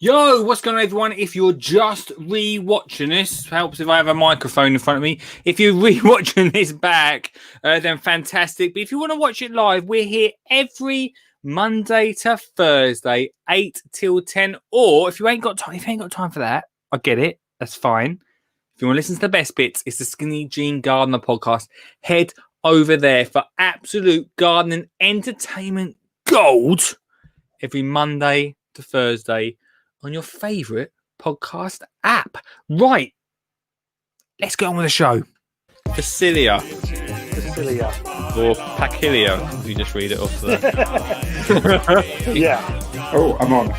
Yo, what's going on, everyone? If you're just re-watching this, helps if I have a microphone in front of me. If you're re-watching this back, then fantastic. But if you want to watch it live, we're here every Monday to Thursday, 8 till 10. Or if you ain't got time for that, I get it. That's fine. If you want to listen to the best bits, it's the Skinny Jean Gardener podcast. Head over there for absolute gardening entertainment gold every Monday to Thursday on your favourite podcast app. Right, let's get on with the show. Facilia. Or Pacilia, if you just read it off there. Yeah. Oh, I'm on.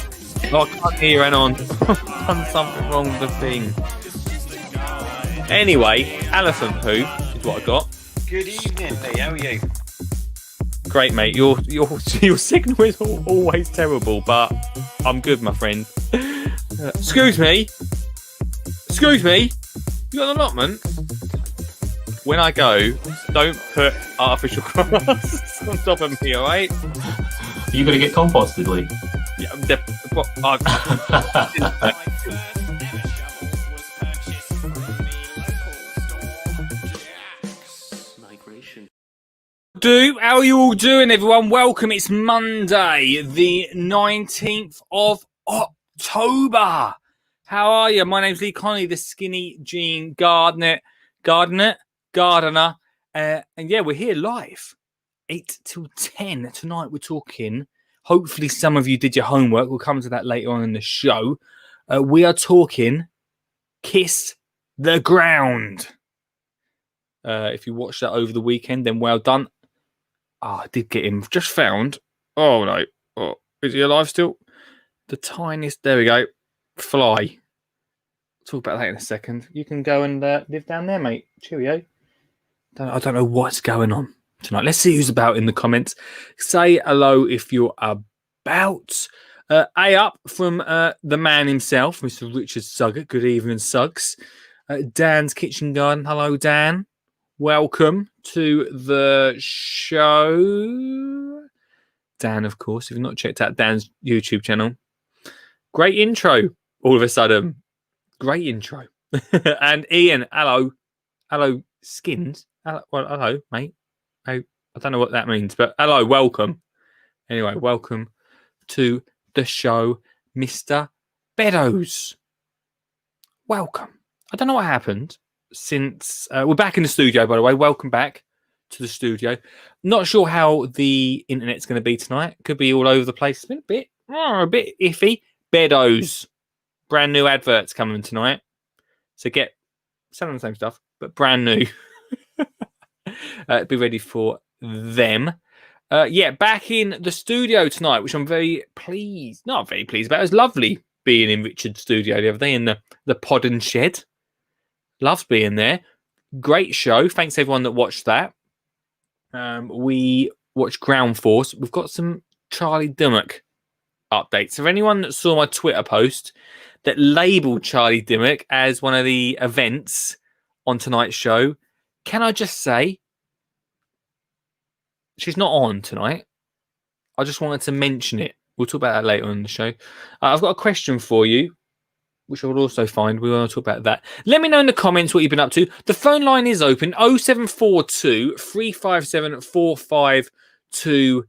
Oh, I can't hear you, on. Done something wrong with the thing. Anyway, elephant poo is what I got. Good evening, Lee. How are you? Great, mate. Your signal is always terrible, but I'm good, my friend. Excuse me. You got an allotment? When I go, don't put artificial grass on top of me, all right? You got to get composted, Lee. Yeah, how are you all doing, everyone? Welcome. It's Monday, the 19th of October. How are you? My name's Lee Connolly, the Skinny Jean Gardener. And yeah, we're here live, 8 till 10. Tonight we're talking, hopefully some of you did your homework. We'll come to that later on in the show. We are talking Kiss the Ground. If you watched that over the weekend, then well done. I did get him. Just found. Oh, no. Oh, is he alive still? The tiniest. There we go. Fly. Talk about that in a second. You can go and live down there, mate. Cheerio. I don't know what's going on tonight. Let's see who's about in the comments. Say hello if you're about. A up from the man himself, Mr. Richard Suggett. Good evening, Suggs. Dan's Kitchen Garden. Hello, Dan. Welcome to the show. Dan, of course, if you've not checked out Dan's YouTube channel. Great intro, all of a sudden. Great intro. And Ian, hello. Hello, Skins. Hello, mate. I don't know what that means, but hello, welcome. Anyway, welcome to the show, Mr. Beddoes. Welcome. I don't know what happened. Since we're back in the studio, by the way, welcome back to the studio. Not sure how the internet's going to be tonight. Could be all over the place. It's been a bit iffy. Beddoes, brand new adverts coming tonight. So get selling the same stuff, but brand new. Be ready for them. Yeah, back in the studio tonight, which I'm very pleased. Not very pleased about. It was lovely being in Richard's studio the other day in the pod and shed. Loves being there. Great show. Thanks everyone that watched that. We watched Ground Force. We've got some Charlie Dimmock updates. So, anyone that saw my Twitter post that labelled Charlie Dimmock as one of the events on tonight's show, can I just say she's not on tonight? I just wanted to mention it. We'll talk about that later on in the show. I've got a question for you, which I will also find. We want to talk about that. Let me know in the comments what you've been up to. The phone line is open, 0742 357 4520.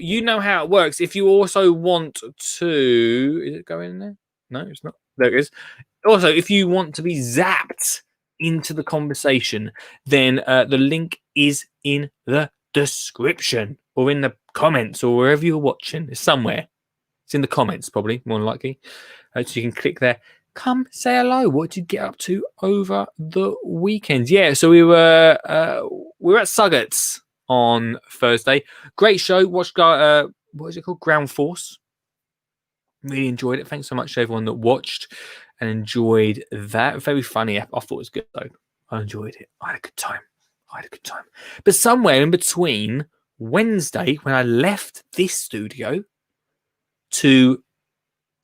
You know how it works. If you also want to... Is it going in there? No, it's not. There it is. Also, if you want to be zapped into the conversation, then the link is in the description or in the comments or wherever you're watching. It's somewhere. It's in the comments, probably, more than likely. So you can click there. Come say hello. What did you get up to over the weekend? Yeah, so we were at Suggett's on Thursday. Great show. Watched what is it called? Ground Force. Really enjoyed it. Thanks so much to everyone that watched and enjoyed that. Very funny. I thought it was good though. I enjoyed it. I had a good time. But somewhere in between Wednesday, when I left this studio, to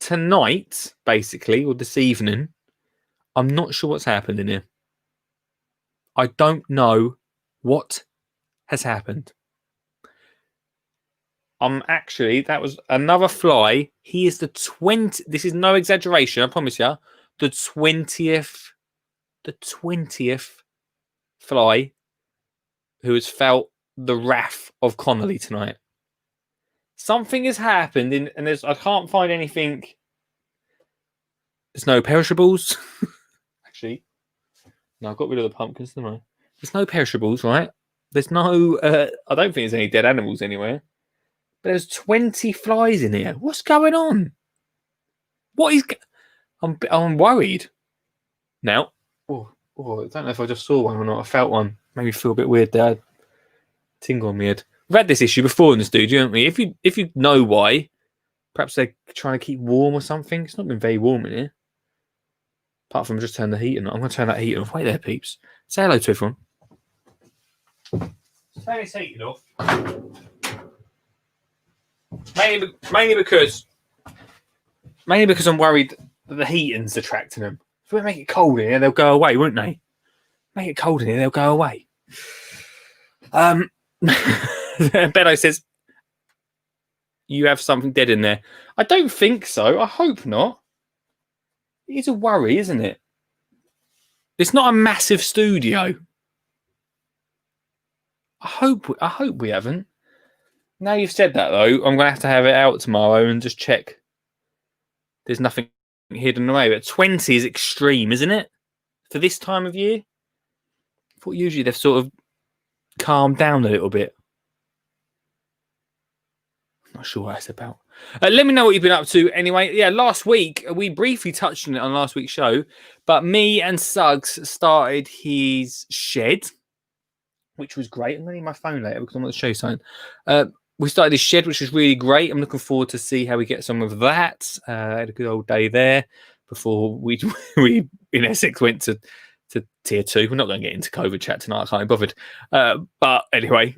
tonight, basically, or this evening, I'm not sure what's happened in here. I don't know what has happened. Actually, that was another fly. He is the 20. This is no exaggeration. I promise you. The 20th fly who has felt the wrath of Connolly tonight. Something has happened, and I can't find anything. There's no perishables. Actually, no, I got rid of the pumpkins, didn't I? There's no perishables, right? There's no. I don't think there's any dead animals anywhere. But there's 20 flies in here. What's going on? What is? I'm worried now. Oh, I don't know if I just saw one or not. I felt one. Made me feel a bit weird there. Tingle on my head. We've had this issue before in the studio, haven't we? If you know why, perhaps they're trying to keep warm or something. It's not been very warm in here. Apart from just turn the heat on. I'm going to turn that heat off. Wait there, peeps. Say hello to everyone. Turn this heating off. Mainly because I'm worried that the heating's attracting them. If we make it cold in here, they'll go away, won't they? Make it cold in here, they'll go away. Benno says, you have something dead in there. I don't think so. I hope not. It is a worry, isn't it? It's not a massive studio. I hope we haven't. Now you've said that, though, I'm going to have it out tomorrow and just check there's nothing hidden away. But 20 is extreme, isn't it? For this time of year? I thought usually they've sort of calmed down a little bit. I'm not sure what that's about. Let me know what you've been up to anyway. Yeah, last week, we briefly touched on it on last week's show, but me and Suggs started his shed, which was great. I'm going to need my phone later because I want to show you something. We started his shed, which was really great. I'm looking forward to see how we get some of that. Had a good old day there before we in Essex went to tier 2. We're not going to get into COVID chat tonight. I can't be bothered. But anyway,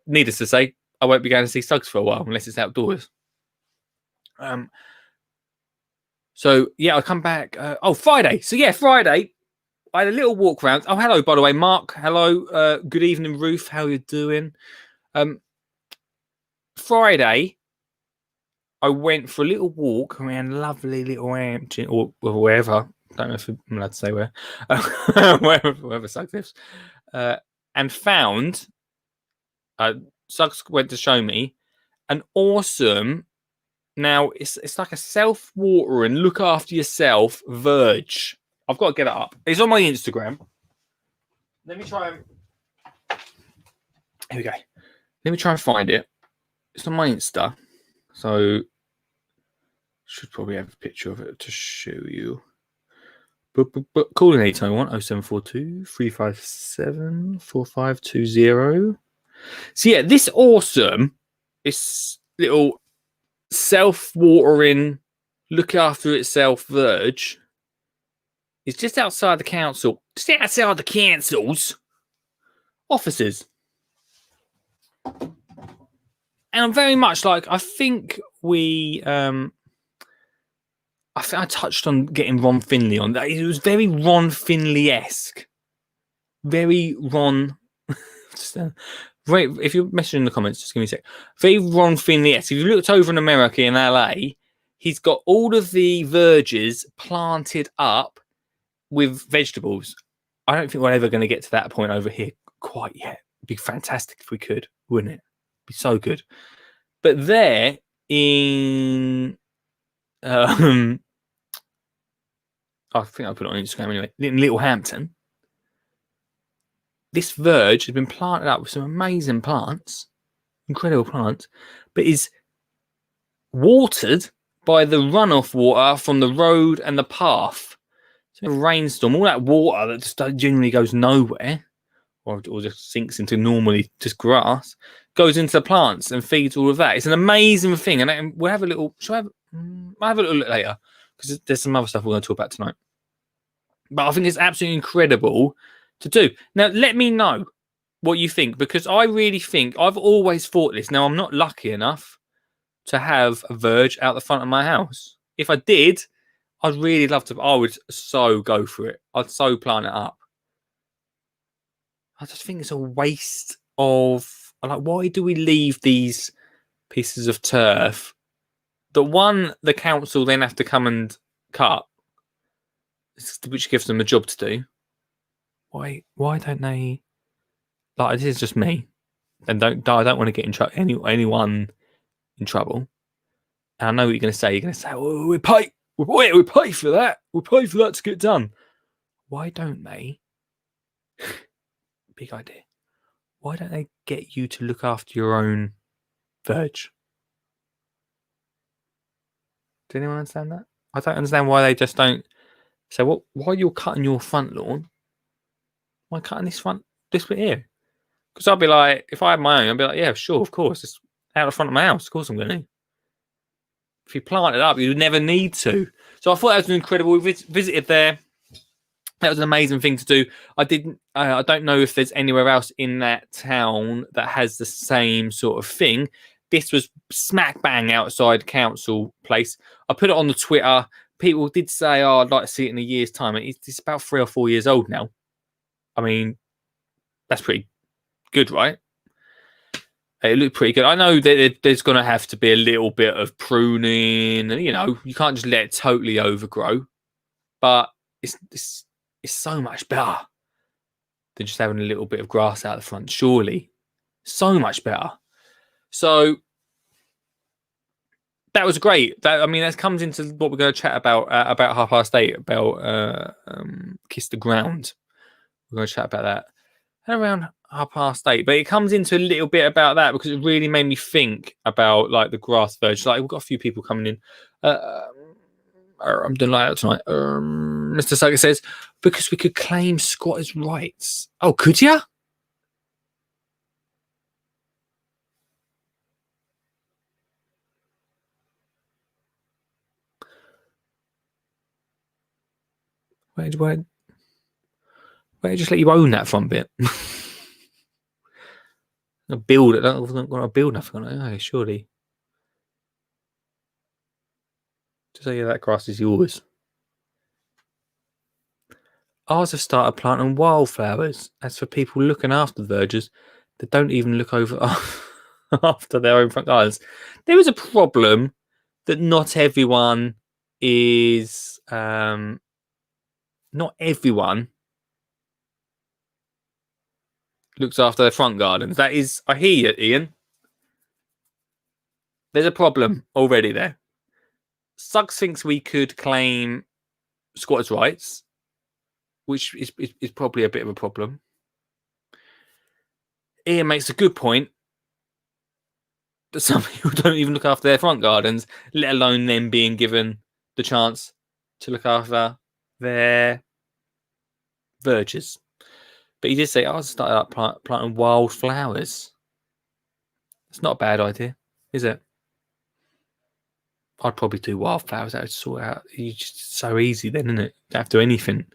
needless to say, I won't be going to see Suggs for a while unless it's outdoors. So yeah, I'll come back. Friday. So yeah, Friday. I had a little walk around. Oh, hello, by the way, Mark. Hello. Good evening, Ruth. How you doing? Friday, I went for a little walk around lovely little Hampton or wherever. I don't know if I'm allowed to say where. wherever Suggs lives. And found, Suggs went to show me an awesome, now it's like a self-watering, look after yourself verge. I've got to get it up. It's on my Instagram. Let me try and... Here we go. Let me try and find it. It's on my Insta. So, should probably have a picture of it to show you. But call in anytime you want. 0742 357 4520. So, yeah, this awesome, this little self-watering, look after itself verge is just outside the council. Just outside the council's offices. And I'm very much like, I think we, I touched on getting Ron Finley on that. It was very Ron Finley-esque. Very Ron. If you're messaging in the comments, just give me a sec. Very Ron Finley-esque. If you looked over in America, in LA, he's got all of the verges planted up with vegetables. I don't think we're ever going to get to that point over here quite yet. It'd be fantastic if we could, wouldn't it? Be so good. But there in I think I'll put it on Instagram anyway, in Little Hampton, this verge has been planted up with some amazing plants, incredible plants, but is watered by the runoff water from the road and the path. So a rainstorm, all that water that just generally goes nowhere or just sinks into normally just grass, goes into the plants and feeds all of that. It's an amazing thing, and we'll have a little. I'll have a little look later because there's some other stuff we're going to talk about tonight. But I think it's absolutely incredible to do. Now, let me know what you think, because I really think I've always thought this. Now, I'm not lucky enough to have a verge out the front of my house. If I did, I'd really love to. I would so go for it. I'd so plant it up. I just think it's a waste of, like, why do we leave these pieces of turf, the council then have to come and cut, which gives them a job to do. Why don't they? Like, this is just me, and I don't want to get in trouble. Anyone in trouble. And I know what you're going to say. You're going to say, "Oh, we pay for that. We pay for that to get done." Why don't they? Big idea. Why don't they get you to look after your own verge? Does anyone understand that? I don't understand why they just don't say, "Well, while you're cutting your front lawn, why cutting this bit here?" Because I'd be like, if I had my own, I'd be like, "Yeah, sure, of course, it's out the front of my house. Of course, I'm going to." If you plant it up, you would never need to. So I thought that was incredible. We visited there. That was an amazing thing to do. I don't know if there's anywhere else in that town that has the same sort of thing. This was smack bang outside council place. I put it on the Twitter. People did say, "Oh, I'd like to see it in a year's time." It's about 3 or 4 years old now. I mean, that's pretty good, right? It looked pretty good. I know that there's going to have to be a little bit of pruning, and you can't just let it totally overgrow. But it's so much better than just having a little bit of grass out the front. Surely, so much better. So that was great. That comes into what we're going to chat about 8:30 about Kiss the Ground. We're going to chat about that around 8:30, but it comes into a little bit about that because it really made me think about like the grass verge. Like, we've got a few people coming in. I'm doing like that tonight. Mr. Sucker says, because we could claim squatters' rights. Oh, could ya? Why just let you own that front bit? Build it. I'm not going to build nothing on it, surely. Just say, yeah, that grass is yours. Ours have started planting wildflowers. As for people looking after the vergers, they don't even look over after their own front gardens. There is a problem that not everyone is. Not everyone looks after their front gardens. That is, I hear you, Ian. There's a problem already there. Suggs thinks we could claim squatters' rights, which is probably a bit of a problem. Ian makes a good point that some people don't even look after their front gardens, let alone them being given the chance to look after their verges. But he did say, "I'll start up planting wildflowers." It's not a bad idea, is it? I'd probably do wildflowers. That would sort out. It's just so easy then, isn't it? Don't have to do anything.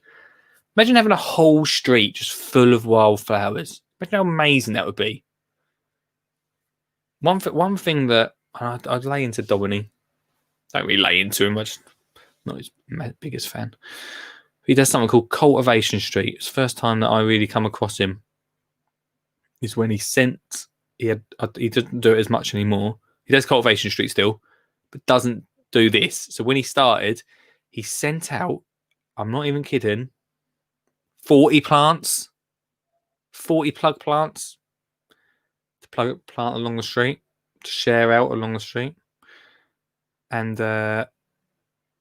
Imagine having a whole street just full of wildflowers. Imagine how amazing that would be. One thing that I'd lay into Domini. Don't really lay into him. I'm just not his biggest fan. He does something called Cultivation Street. It's the first time that I really come across him. Is when he doesn't do it as much anymore. He does Cultivation Street still, but doesn't do this. So when he started, he sent out, I'm not even kidding, 40 plants, 40 plug plants to plant along the street, to share out along the street. And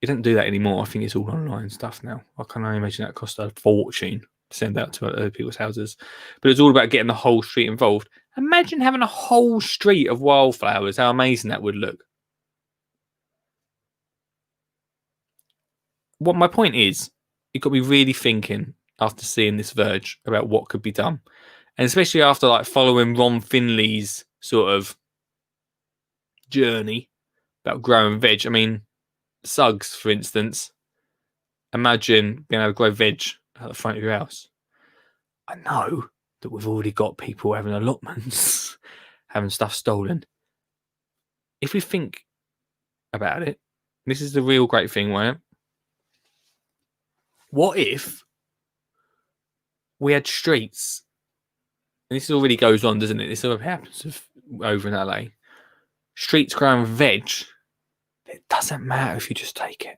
he doesn't do that anymore. I think it's all online stuff now. I can only imagine that cost a fortune to send out to other people's houses. But it's all about getting the whole street involved. Imagine having a whole street of wildflowers. How amazing that would look. What my point is, you've got to be really thinking after seeing this verge about what could be done. And especially after like following Ron Finley's sort of journey about growing veg. I mean, Suggs, for instance, imagine being able to grow veg at the front of your house. I know that we've already got people having allotments, having stuff stolen. If we think about it, this is the real great thing, right? What if we had streets, and this already goes on, doesn't it? This sort of happens over in LA. streets growing veg, it doesn't matter if you just take it.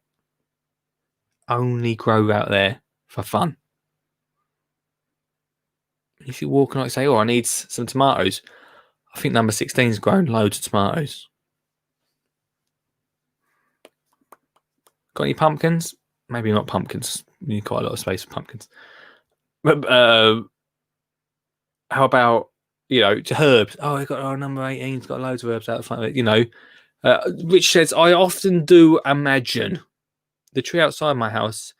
Only grow out there for fun. If you're walking like, say, oh, I need some tomatoes, I think number 16's grown loads of tomatoes. Got any pumpkins? Maybe not pumpkins. You need quite a lot of space for pumpkins. But how about, herbs? Oh, I got number 18's got loads of herbs out the front of it. Rich says, I often do imagine the tree outside my house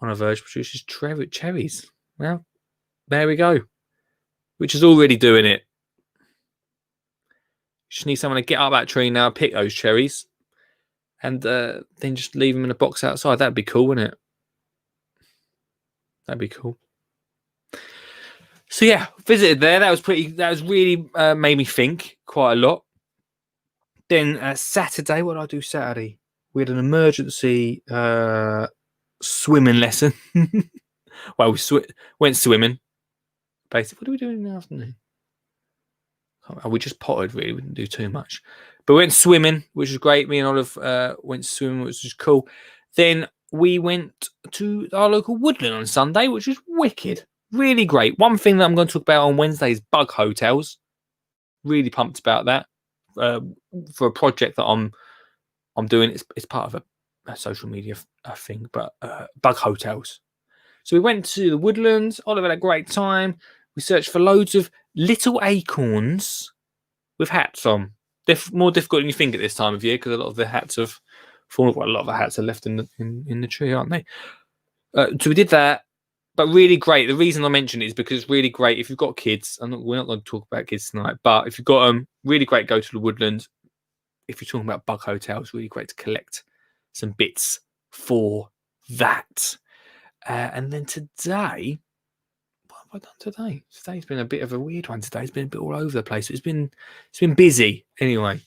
on a verge produces cherries. Well, there we go. Which is already doing it. You just need someone to get up that tree now, pick those cherries, and then just leave them in a box outside. That'd be cool, wouldn't it? That'd be cool. So yeah, visited there. That was really made me think quite a lot. Then Saturday, what did I do Saturday? We had an emergency swimming lesson. Well, we went swimming. Basically, what did we do in the afternoon? We just potted, really. We didn't do too much. But we went swimming, which was great. Me and Olive went swimming, which was cool. Then we went to our local woodland on Sunday, which was wicked. Really great. One thing that I'm going to talk about on Wednesday is bug hotels. Really pumped about that. For a project that I'm doing. It's part of a social media thing, but bug hotels. So we went to the woodlands. Oliver had a great time. We searched for loads of little acorns with hats on. They're more difficult than you think at this time of year because a lot of the hats have fallen. Well, a lot of the hats are left in the tree, aren't they? So we did that, but really great. The reason I mention it is because it's really great if you've got kids. We're not going to talk about kids tonight, but if you've got them, really great. Go to the woodlands. If you're talking about bug hotels, really great to collect some bits for that. And then today, what have I done today? Today's been a bit of a weird one. Today it's been a bit all over the place. It's been busy anyway.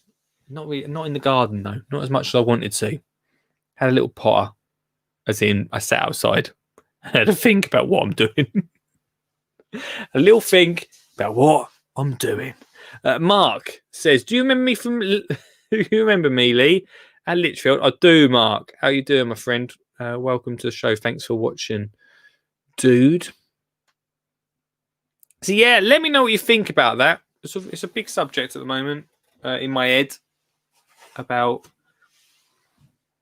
Not in the garden though. Not as much as I wanted to. Had a little potter, as in I sat outside. Had a think about what I'm doing. A little think about what I'm doing. Mark says, "Do you remember me from? You remember me, Lee, at Litchfield?" I do, Mark. How you doing, my friend? Welcome to the show. Thanks for watching, dude. So yeah, let me know what you think about that. It's a big subject at the moment in my head about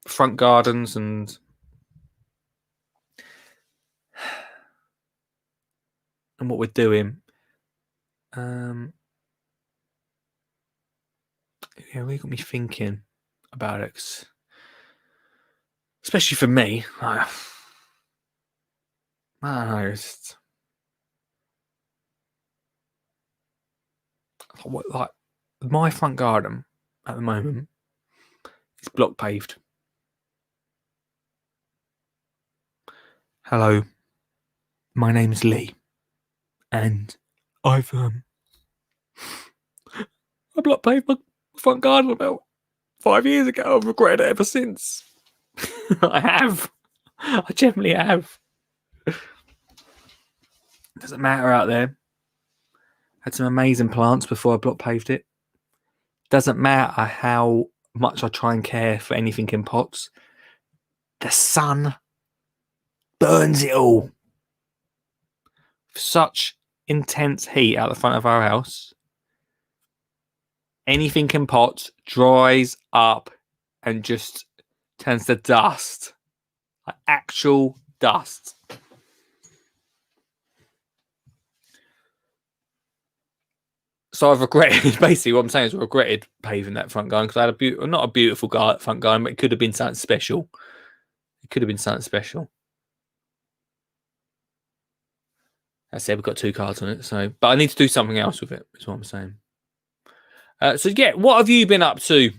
front gardens and what we're doing. Yeah, really got me thinking about it. Especially for me, I don't know. Like my front garden at the moment is block paved. Hello, my name's Lee, and I've I block paved my front garden about 5 years ago. I've regretted it ever since. I have. I generally have. Doesn't matter out there. Had some amazing plants before I block paved it. Doesn't matter how much I try and care for anything in pots. The sun burns it all. Such intense heat out the front of our house. Anything in pots dries up and just turns to dust. Like actual dust. So I've regretted, basically what I'm saying is I regretted paving that front garden because I had not a beautiful front garden, but it could have been something special. It could have been something special. I said we've got 2 cards on it, but I need to do something else with it, is what I'm saying. So yeah, what have you been up to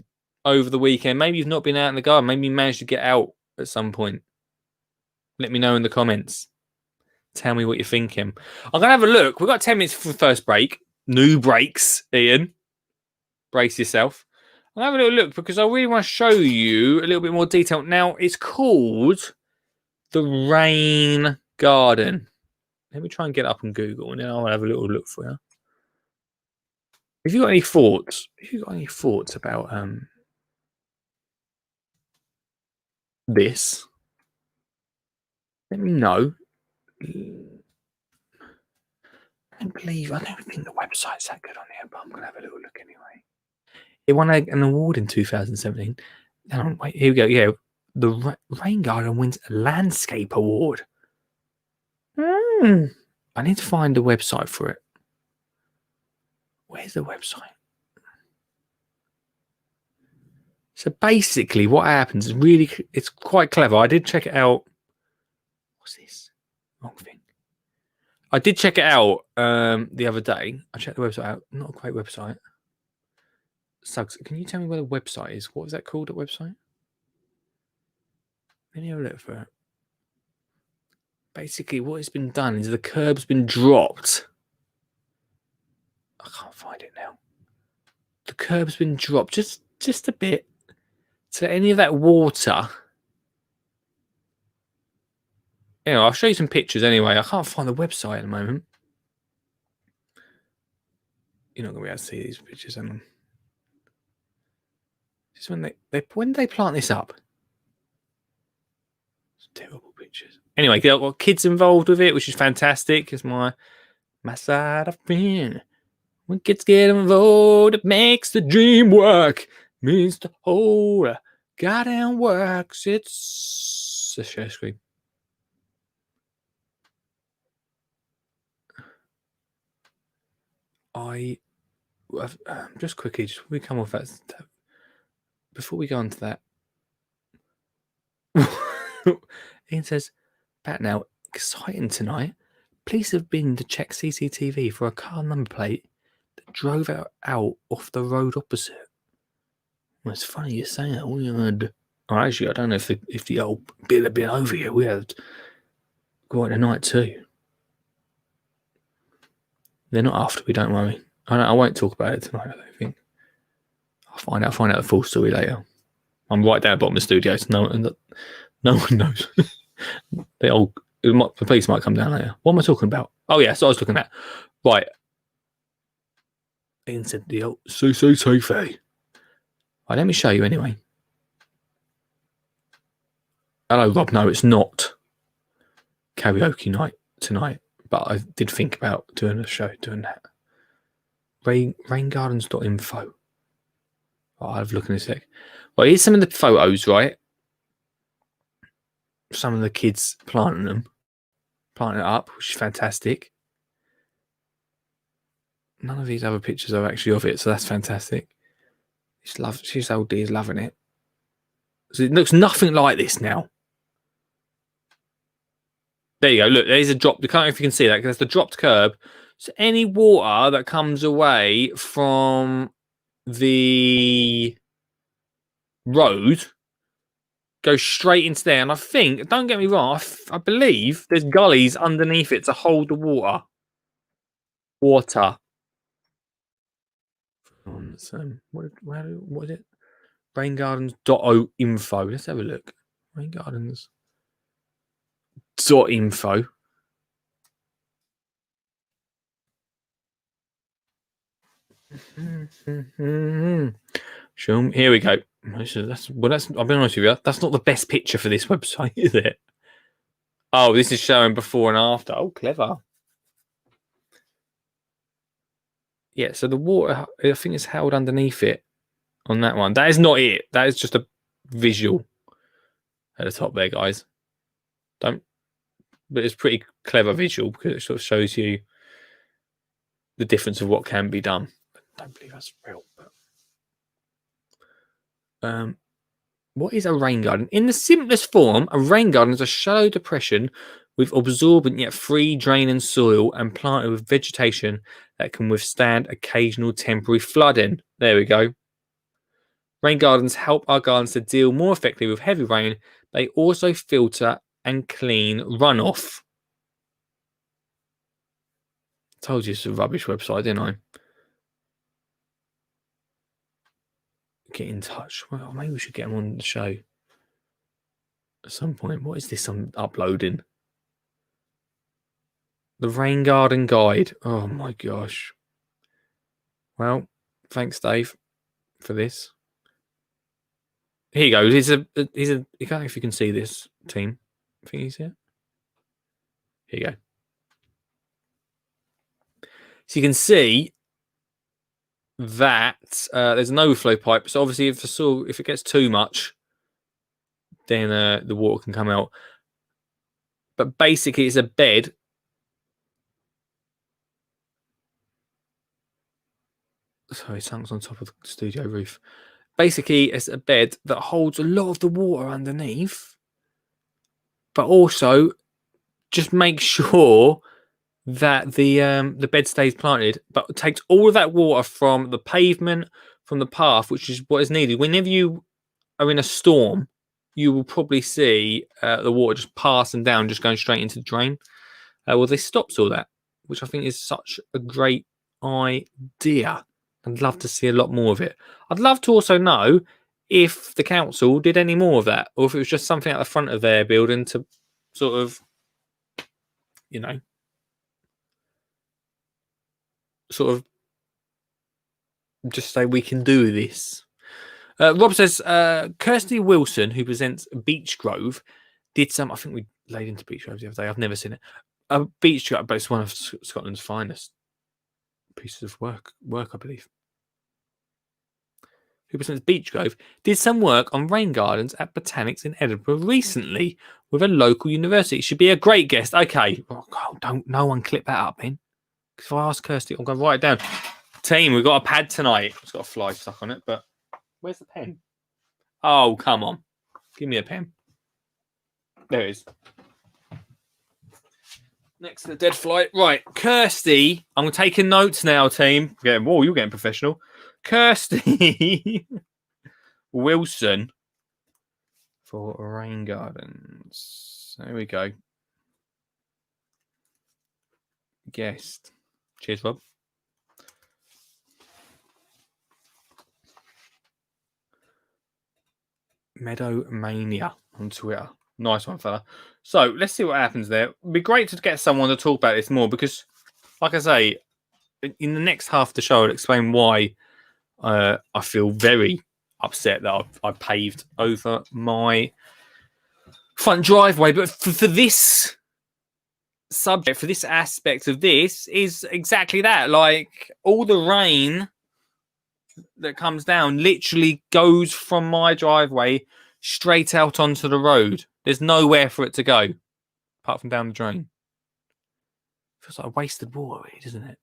over the weekend? Maybe you've not been out in the garden. Maybe you managed to get out at some point. Let me know in the comments. Tell me what you're thinking. I'm going to have a look. We've got 10 minutes for the first break. New breaks, Ian. Brace yourself. I'll have a little look because I really want to show you a little bit more detail. Now, it's called the Rain Garden. Let me try and get it up on Google and then I'll have a little look for you. If you got any thoughts, about this, let me know. I don't think the website's that good on here, but I'm gonna have a little look anyway. It won an award in 2017. Hang on, wait, here we go. Yeah, the Rain Garden wins a landscape award. I need to find the website for it. Where's the website? So basically, what happens is it's quite clever. I did check it out. What's this? Wrong thing. I did check it out the other day. I checked the website out. Not a great website. Suggs, can you tell me where the website is? What was that called, the website? Let me have a look for it. Basically, what has been done is the curb's been dropped. I can't find it now. The curb's been dropped just a bit. So any of that water. Anyway, I'll show you some pictures anyway. I can't find the website at the moment. You're not going to be able to see these pictures. Hang on. Just when they plant this up. It's terrible pictures. Anyway, they've got kids involved with it, which is fantastic. It's my side of friend. When kids get involved, it makes the dream work. Means the whole goddamn works. It's a share screen. Just quickly, before we come off that, before we go on to that, Ian says, "Back now, exciting tonight. Police have been to check CCTV for a car number plate that drove out off the road opposite." Well, it's funny you say that. We had, actually, I don't know if the old bill had been over here. We had quite a night too. They're not after me, don't worry. I won't talk about it tonight, I don't think. I'll find out the full story later. I'm right down at the bottom of the studio, so no one knows. The police might come down later. What am I talking about? Oh, yeah, so I was looking at. Right. Ian said the old CCTV. Right, let me show you anyway. Hello, Rob. No, it's not karaoke night tonight, but I did think about doing a show, doing that. Raingardens.info. I'll have a look in a sec. Well, here's some of the photos, right? Some of the kids planting it up, which is fantastic. None of these other pictures are actually of it, so that's fantastic. She's old D is loving it. So it looks nothing like this now. There you go. Look, there's a drop. I can't know if you can see that because that's the dropped curb. So any water that comes away from the road goes straight into there. And I think, don't get me wrong, I believe there's gullies underneath it to hold the water. What is it? Raingardens.info. Let's have a look. Raingardens.info. Here we go. I'll be honest with you. That's not the best picture for this website, is it? Oh, this is showing before and after. Oh, clever. Yeah, so the water, I think it's held underneath it on that one. That is not it. That is just a visual at the top there, guys. But it's pretty clever visual because it sort of shows you the difference of what can be done. I don't believe that's real. But, what is a rain garden? In the simplest form, a rain garden is a shallow depression with absorbent yet free draining soil and planted with vegetation that can withstand occasional temporary flooding. There we go. Rain gardens help our gardens to deal more effectively with heavy rain. They also filter and clean runoff. Told you it's a rubbish website, didn't I? Get in touch. Well, maybe we should get them on the show at some point. What is this I'm uploading? The Rain Garden Guide. Oh my gosh. Well, Thanks, Dave, for this. Here you go. He's a. I don't know if you can see this team. I think he's here. Here you go. So you can see that there's an overflow pipe. So obviously, if it gets too much, then the water can come out. But basically, it's a bed. Sorry, something's on top of the studio roof. Basically, it's a bed that holds a lot of the water underneath, but also just make sure that the bed stays planted, but takes all of that water from the pavement, from the path, which is what is needed. Whenever you are in a storm, you will probably see the water just passing down, just going straight into the drain. Well, this stops all that, which I think is such a great idea. I'd love to see a lot more of it. I'd love to also know if the council did any more of that, or if it was just something at the front of their building to sort of, just say we can do this. Rob says Kirsty Wilson, who presents Beach Grove, did some. I think we laid into Beach Grove the other day. I've never seen it. Beach Grove, but it's one of Scotland's finest pieces of work, I believe. Who presents Beach Grove did some work on rain gardens at Botanics in Edinburgh recently with a local university. Should be a great guest. Okay, don't no one clip that up, man. Because if I ask Kirsty, I'm going to write it down. Team, we've got a pad tonight. It's got a fly stuck on it, but where's the pen? Oh, come on. Give me a pen. There it is. Next to the dead fly. Right, Kirsty. I'm taking notes now, team. You're getting professional. Kirsty Wilson for rain gardens. There we go. Guest. Cheers, Rob. Meadow Mania on Twitter. Nice one, fella. So let's see what happens there. It'd be great to get someone to talk about this more because, like I say, in the next half of the show, I'll explain why I feel very upset that I paved over my front driveway. But for this subject, for this aspect of this, is exactly that. Like, all the rain that comes down literally goes from my driveway straight out onto the road. There's nowhere for it to go apart from down the drain. Feels like wasted water, doesn't it?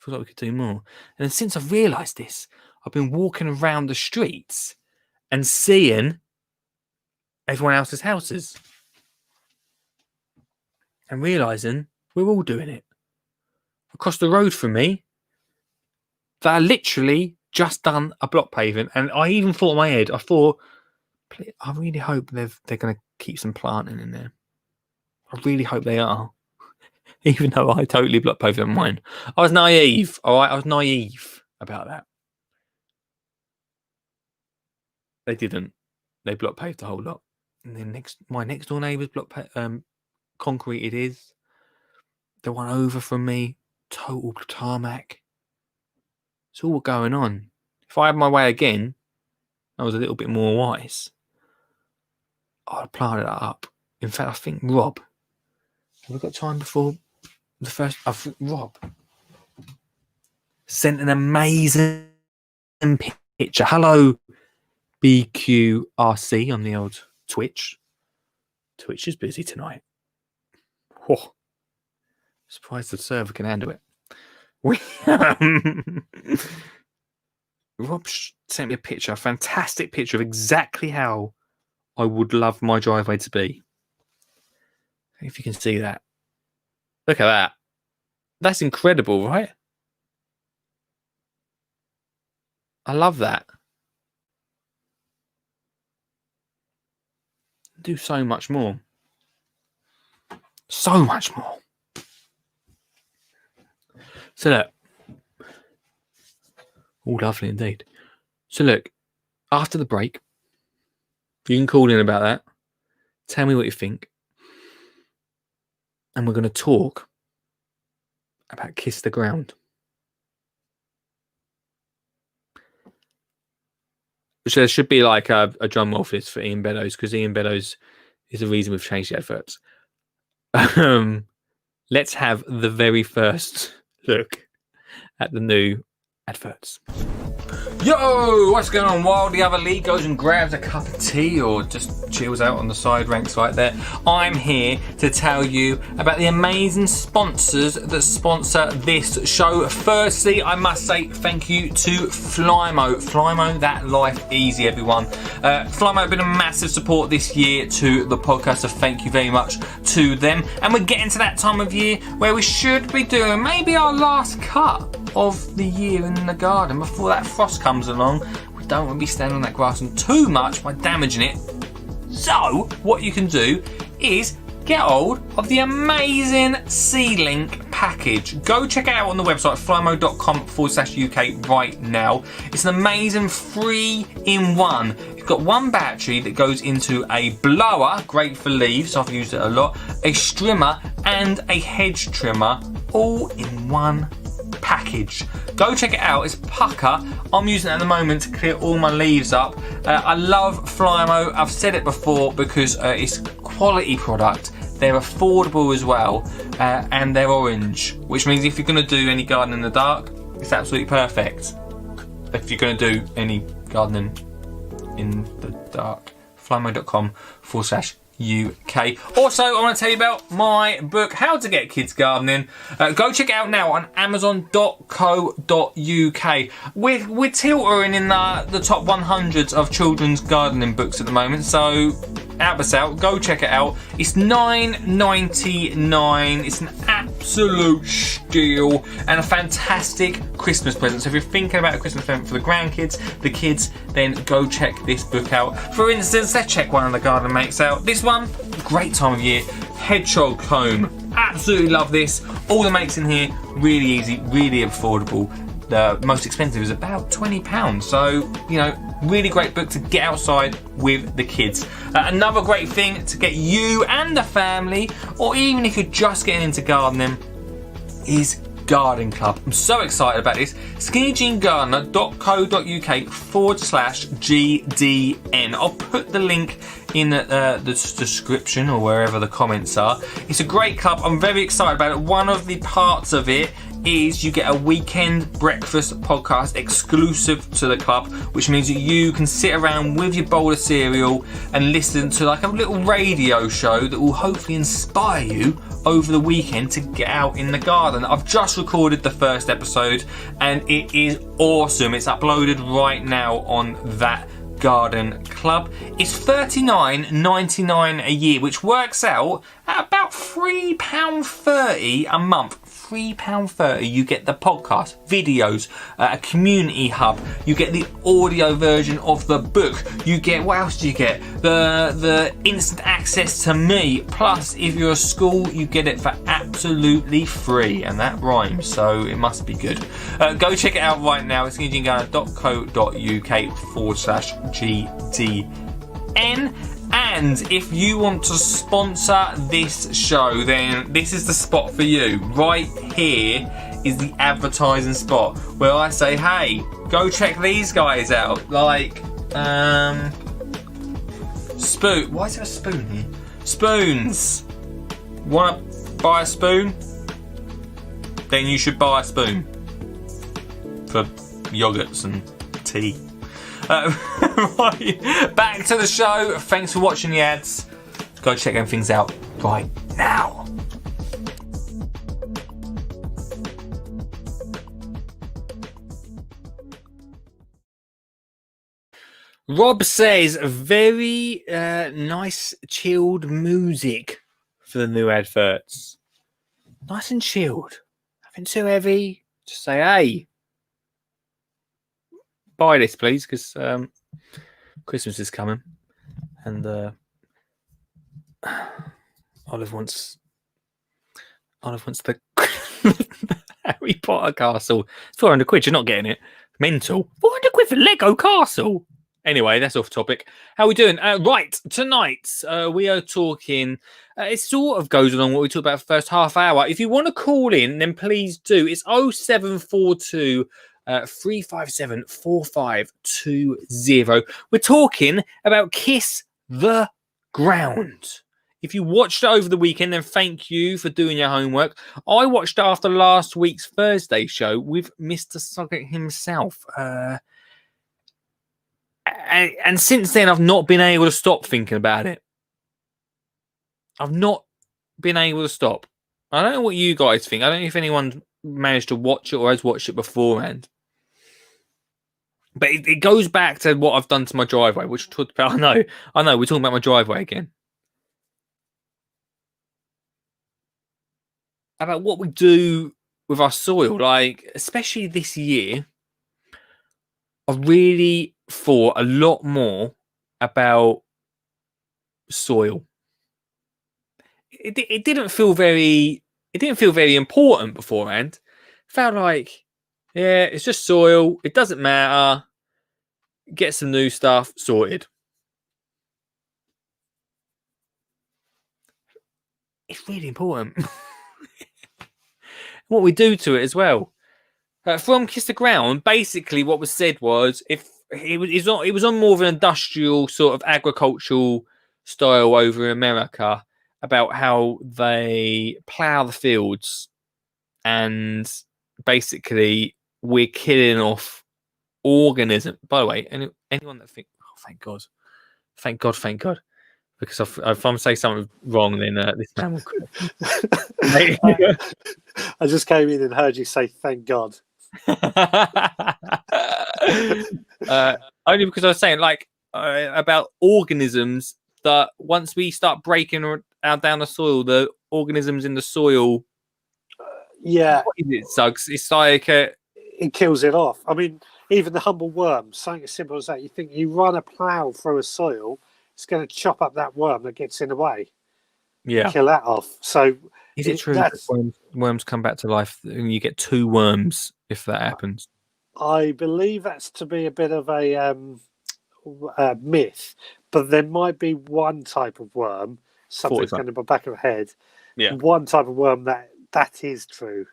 Feels like we could do more. And then since I've realised this, I've been walking around the streets and seeing everyone else's houses and realising we're all doing it. Across the road from me, they're literally just done a block paving, and I even thought in my head, I really hope they're going to keep some planting in there. I really hope they are, even though I totally block paved on mine. I was naive, all right? I was naive about that. They didn't. They block paved the whole lot. And then my next door neighbour's concrete it is. The one over from me, total tarmac. It's all going on. If I had my way again, I was a little bit more wise, I'd have planted that up. In fact, I think Rob, have we got time before the first? Rob sent an amazing picture. Hello, BQRC on the old Twitch. Twitch is busy tonight. Whoa. Surprised the server can handle it. Rob sent me a picture, a fantastic picture of exactly how I would love my driveway to be. If you can see that. Look at that. That's incredible, right? I love that. Do so much more. So much more. So look. All lovely indeed. So look, after the break, you can call in about that. Tell me what you think. And we're going to talk about Kiss the Ground. Which there should be like a drum roll for this for Ian Beddoes, because Ian Beddoes is the reason we've changed the adverts. Let's have the very first look at the new adverts. Yo, what's going on? While the other league goes and grabs a cup of tea or just chills out on the side ranks right there, I'm here to tell you about the amazing sponsors that sponsor this show. Firstly, I must say thank you to Flymo. Flymo, that life easy, everyone. Flymo have been a massive support this year to the podcast, so thank you very much to them. And we're getting to that time of year where we should be doing maybe our last cut of the year in the garden before that frost comes along. We don't want to be standing on that grass and too much by damaging it. So what you can do is get hold of the amazing C-Link package. Go check it out on the website flymo.com/UK right now. It's an amazing 3-in-1. You've got one battery that goes into a blower, great for leaves, so I've used it a lot, a strimmer and a hedge trimmer, all in one package. Go check it out. It's pucker. I'm using it at the moment to clear all my leaves up. I love Flymo. I've said it before because it's quality product. They're affordable as well, and they're orange, which means if you're going to do any gardening in the dark, it's absolutely perfect. If you're going to do any gardening in the dark, flymo.com/UK. Also, I want to tell you about my book, How to Get Kids Gardening. Go check it out now on amazon.co.uk. We're tilting in the top 100s of children's gardening books at the moment, so help us out. Go check it out. It's $9.99. It's an absolute steal and a fantastic Christmas present. So if you're thinking about a Christmas present for the grandkids, the kids, then go check this book out. For instance, let's check one of the garden mates out. This one, great time of year, hedgehog comb. Absolutely love this. All the mates in here, really easy, really affordable. The most expensive is about £20. So, you know, really great book to get outside with the kids. Another great thing to get you and the family, or even if you're just getting into gardening, is Garden Club. I'm so excited about this. skinnyjeangardener.co.uk/GDN. I'll put the link in the description or wherever the comments are. It's a great club. I'm very excited about it. One of the parts of it is you get a weekend breakfast podcast exclusive to the club, which means that you can sit around with your bowl of cereal and listen to like a little radio show that will hopefully inspire you over the weekend to get out in the garden. I've just recorded the first episode and it is awesome. It's uploaded right now on that Garden Club. It's $39.99 a year, which works out at about £3.30 a month. £3.30. You get the podcast, videos, a community hub. You get the audio version of the book. You get, what else do you get? The instant access to me. Plus, if you're a school, you get it for absolutely free, and that rhymes, so it must be good. Go check it out right now. It's skinnyjeangardener.co.uk/GDN. And if you want to sponsor this show, then this is the spot for you. Right here is the advertising spot where I say, hey, go check these guys out. Like, spoon. Why is there a spoon here? Spoons. Want to buy a spoon? Then you should buy a spoon for yogurts and tea. Right, back to the show. Thanks for watching the ads. Go check them things out right now. Rob says very nice chilled music for the new adverts. Nice and chilled. Nothing too heavy. Just say, hey, buy this, please, because Christmas is coming, and Olive wants the Harry Potter castle. It's 400 quid. You're not getting it. Mental. 400 quid for Lego castle. Anyway, that's off topic. How are we doing? Right, tonight we are talking. It sort of goes along what we talked about the first half hour. If you want to call in, then please do. It's 0742 357-4520. We're talking about Kiss the Ground. If you watched it over the weekend, then thank you for doing your homework. I watched it after last week's Thursday show with Mr. Soggett himself. And since then, I've not been able to stop thinking about it. I've not been able to stop. I don't know what you guys think. I don't know if anyone managed to watch it or has watched it beforehand. But it goes back to what I've done to my driveway, which we talked about. I know, we're talking about my driveway again. About what we do with our soil, like, especially this year, I've really thought a lot more about soil. It didn't feel very important beforehand. It felt like, yeah, it's just soil. It doesn't matter. Get some new stuff sorted. It's really important. What we do to it as well. From Kiss the Ground, basically what was said was if it was on more of an industrial sort of agricultural style over in America about how they plough the fields and basically we're killing off organism. By the way, anyone that think, oh, thank God, because if I'm saying something wrong, then this man will quit. I just came in and heard you say thank God. Only because I was saying about organisms that once we start breaking down the soil, the organisms in the soil. Yeah, what is it, Suggs? It's like it kills it off. I mean, even the humble worm, something as simple as that. You think you run a plough through a soil, it's going to chop up that worm that gets in the way. Yeah, kill that off. So is it true that worms come back to life and you get 2 worms if that happens? I believe that's to be a bit of a myth, but there might be one type of worm. Something's going to be back of the head. Yeah, one type of worm that is true.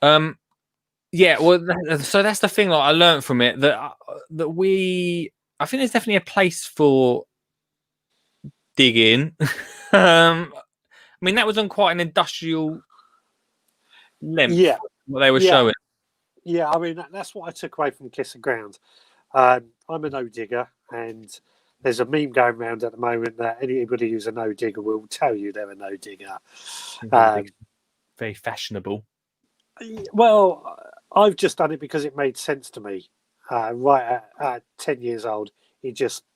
Yeah, well, so that's the thing. Like I learned from it that I think there's definitely a place for digging. I mean, that was on quite an industrial length. Yeah, what they were showing. Yeah, I mean that's what I took away from Kiss the Ground. I'm a no digger, and there's a meme going around at the moment that anybody who's a no digger will tell you they're a no digger. Very fashionable. Well, I've just done it because it made sense to me. Right at 10 years old,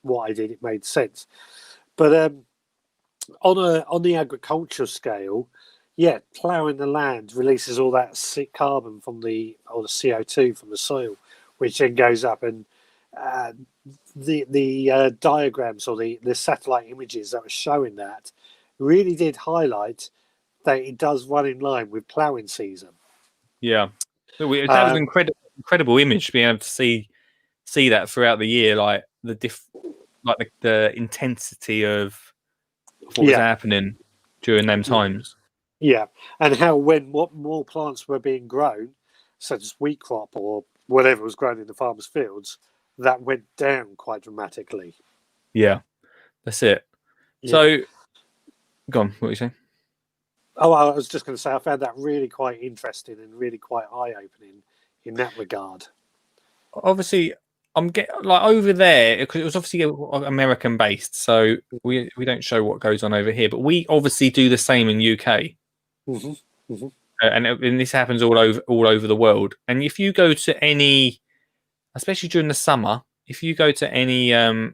what I did, it made sense. But on the agricultural scale, yeah, ploughing the land releases all that carbon from the CO2 from the soil, which then goes up, and the diagrams or the satellite images that were showing that really did highlight that it does run in line with ploughing season. Yeah, that was an incredible image, being able to see that throughout the year, like the intensity of what was happening during them times. Yeah, and how what more plants were being grown, such as wheat crop or whatever was grown in the farmers' fields, that went down quite dramatically. Yeah, that's it. Yeah. So, go on. What are you saying? Oh, I was just going to say I found that really quite interesting and really quite eye-opening in that regard. Obviously, I'm getting over there because it was obviously American based, so we don't show what goes on over here, but we obviously do the same in UK. Mm-hmm. Mm-hmm. And this happens all over the world. And if you go to any, especially during the summer, if you go to any go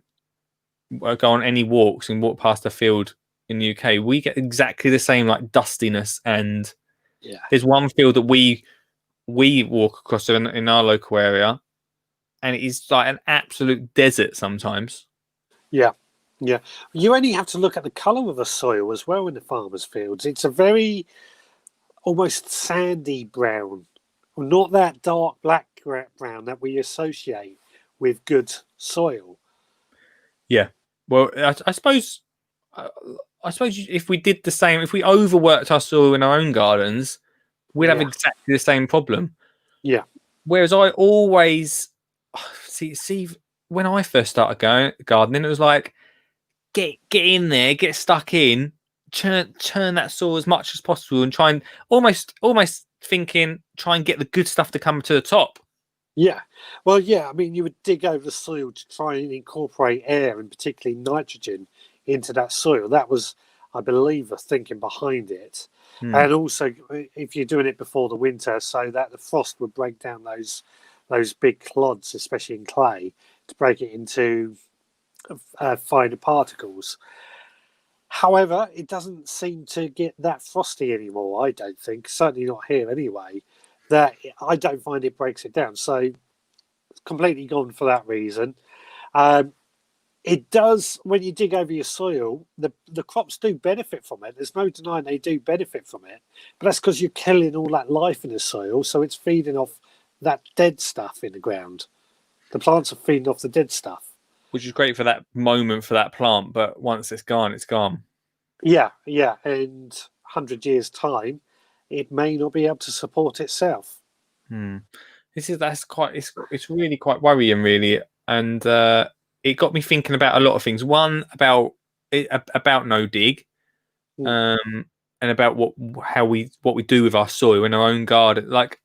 on any walks and walk past a field in the UK, we get exactly the same dustiness. And there's one field that we walk across in our local area, and it is like an absolute desert sometimes. Yeah. You only have to look at the colour of the soil as well in the farmers' fields. It's a very almost sandy brown, not that dark black brown that we associate with good soil. Yeah. Well, I suppose if we did the same, if we overworked our soil in our own gardens, we'd have exactly the same problem. Yeah. Whereas I always see when I first started going gardening, it was like get in there, get stuck in, churn that soil as much as possible, and try and almost thinking try and get the good stuff to come to the top. Yeah. Well, yeah, I mean, you would dig over the soil to try and incorporate air and particularly nitrogen into that soil. That was, I believe, the thinking behind it. And also, if you're doing it before the winter, so that the frost would break down those big clods, especially in clay, to break it into finer particles. However, it doesn't seem to get that frosty anymore, I don't think. Certainly not here anyway. That I don't find it breaks it down. So it's completely gone for that reason. It does, when you dig over your soil, the crops do benefit from it. There's no denying they do benefit from it. But that's because you're killing all that life in the soil. So it's feeding off that dead stuff in the ground. The plants are feeding off the dead stuff. Which is great for that moment for that plant. But once it's gone, it's gone. Yeah. And 100 years' time, it may not be able to support itself. It's really quite worrying, really. And it got me thinking about a lot of things. One, about no dig. And about what we do with our soil in our own garden. Like,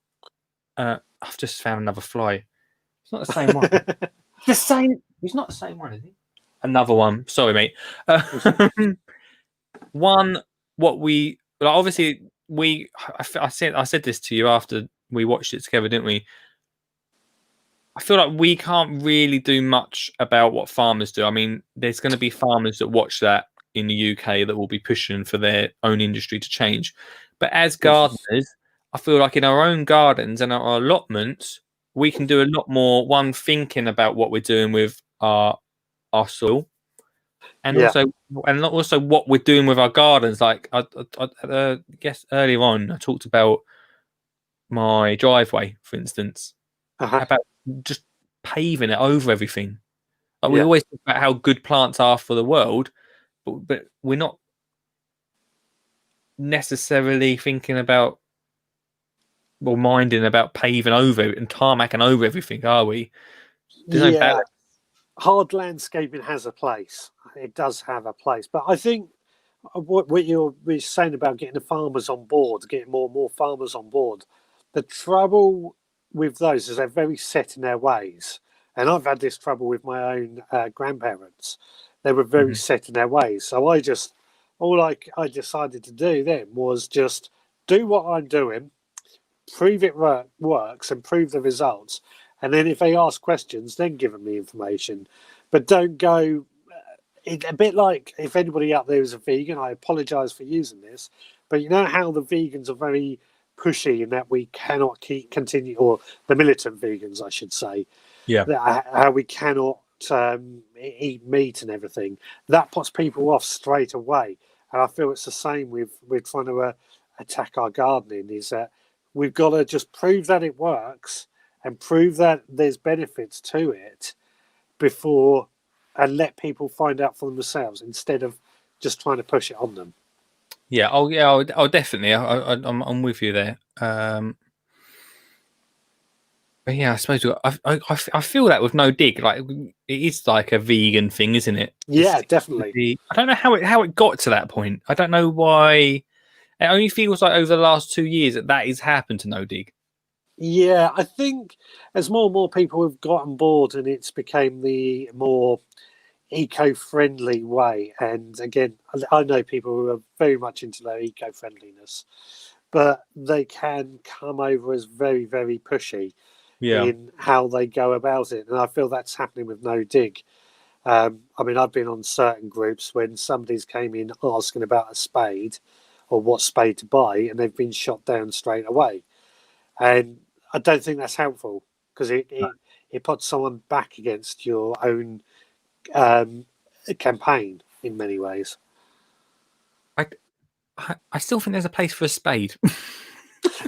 I've just found another fly. It's not the same one. The same. He's not the same one, is he? Another one. Sorry, mate. One. What we obviously I said this to you after we watched it together, didn't we? I feel like we can't really do much about what farmers do. I mean, there's going to be farmers that watch that in the UK that will be pushing for their own industry to change. But as gardeners, I feel like in our own gardens and our allotments, we can do a lot more. One, thinking about what we're doing with our soil, and also what we're doing with our gardens. Like I guess earlier on, I talked about my driveway, for instance, about just paving it over everything. Like we always talk about how good plants are for the world, but we're not necessarily thinking about or minding about paving over and tarmacking over everything, are we? There's no balance. Hard landscaping has a place. It does have a place. But I think what you're saying about getting the farmers on board, getting more and more farmers on board, the trouble with those is they're very set in their ways. And I've had this trouble with my own grandparents. They were very set in their ways. So I decided to do then was just do what I'm doing, prove it works and prove the results. And then if they ask questions, then give them the information. But don't go... a bit like if anybody out there is a vegan, I apologise for using this, but you know how the vegans are very pushy in that we cannot continue, or the militant vegans, I should say, how we cannot eat meat and everything. That puts people off straight away. And I feel it's the same with trying to attack our gardening, is that we've got to just prove that it works and prove that there's benefits to it before, and let people find out for themselves instead of just trying to push it on them. Yeah. Oh, yeah. I'll definitely. I'm with you there. But yeah, I suppose I feel that with no dig, like it is like a vegan thing, isn't it? Yeah, definitely. I don't know how it got to that point. I don't know why. It only feels like over the last 2 years that has happened to no dig. Yeah, I think as more and more people have gotten bored and it's became the more eco-friendly way. And again, I know people who are very much into their eco-friendliness, but they can come over as very, very pushy in how they go about it. And I feel that's happening with no dig. I mean, I've been on certain groups when somebody's came in asking about a spade or what spade to buy, and they've been shot down straight away. And I don't think that's helpful, because it puts someone back against your own campaign in many ways. I still think there's a place for a spade.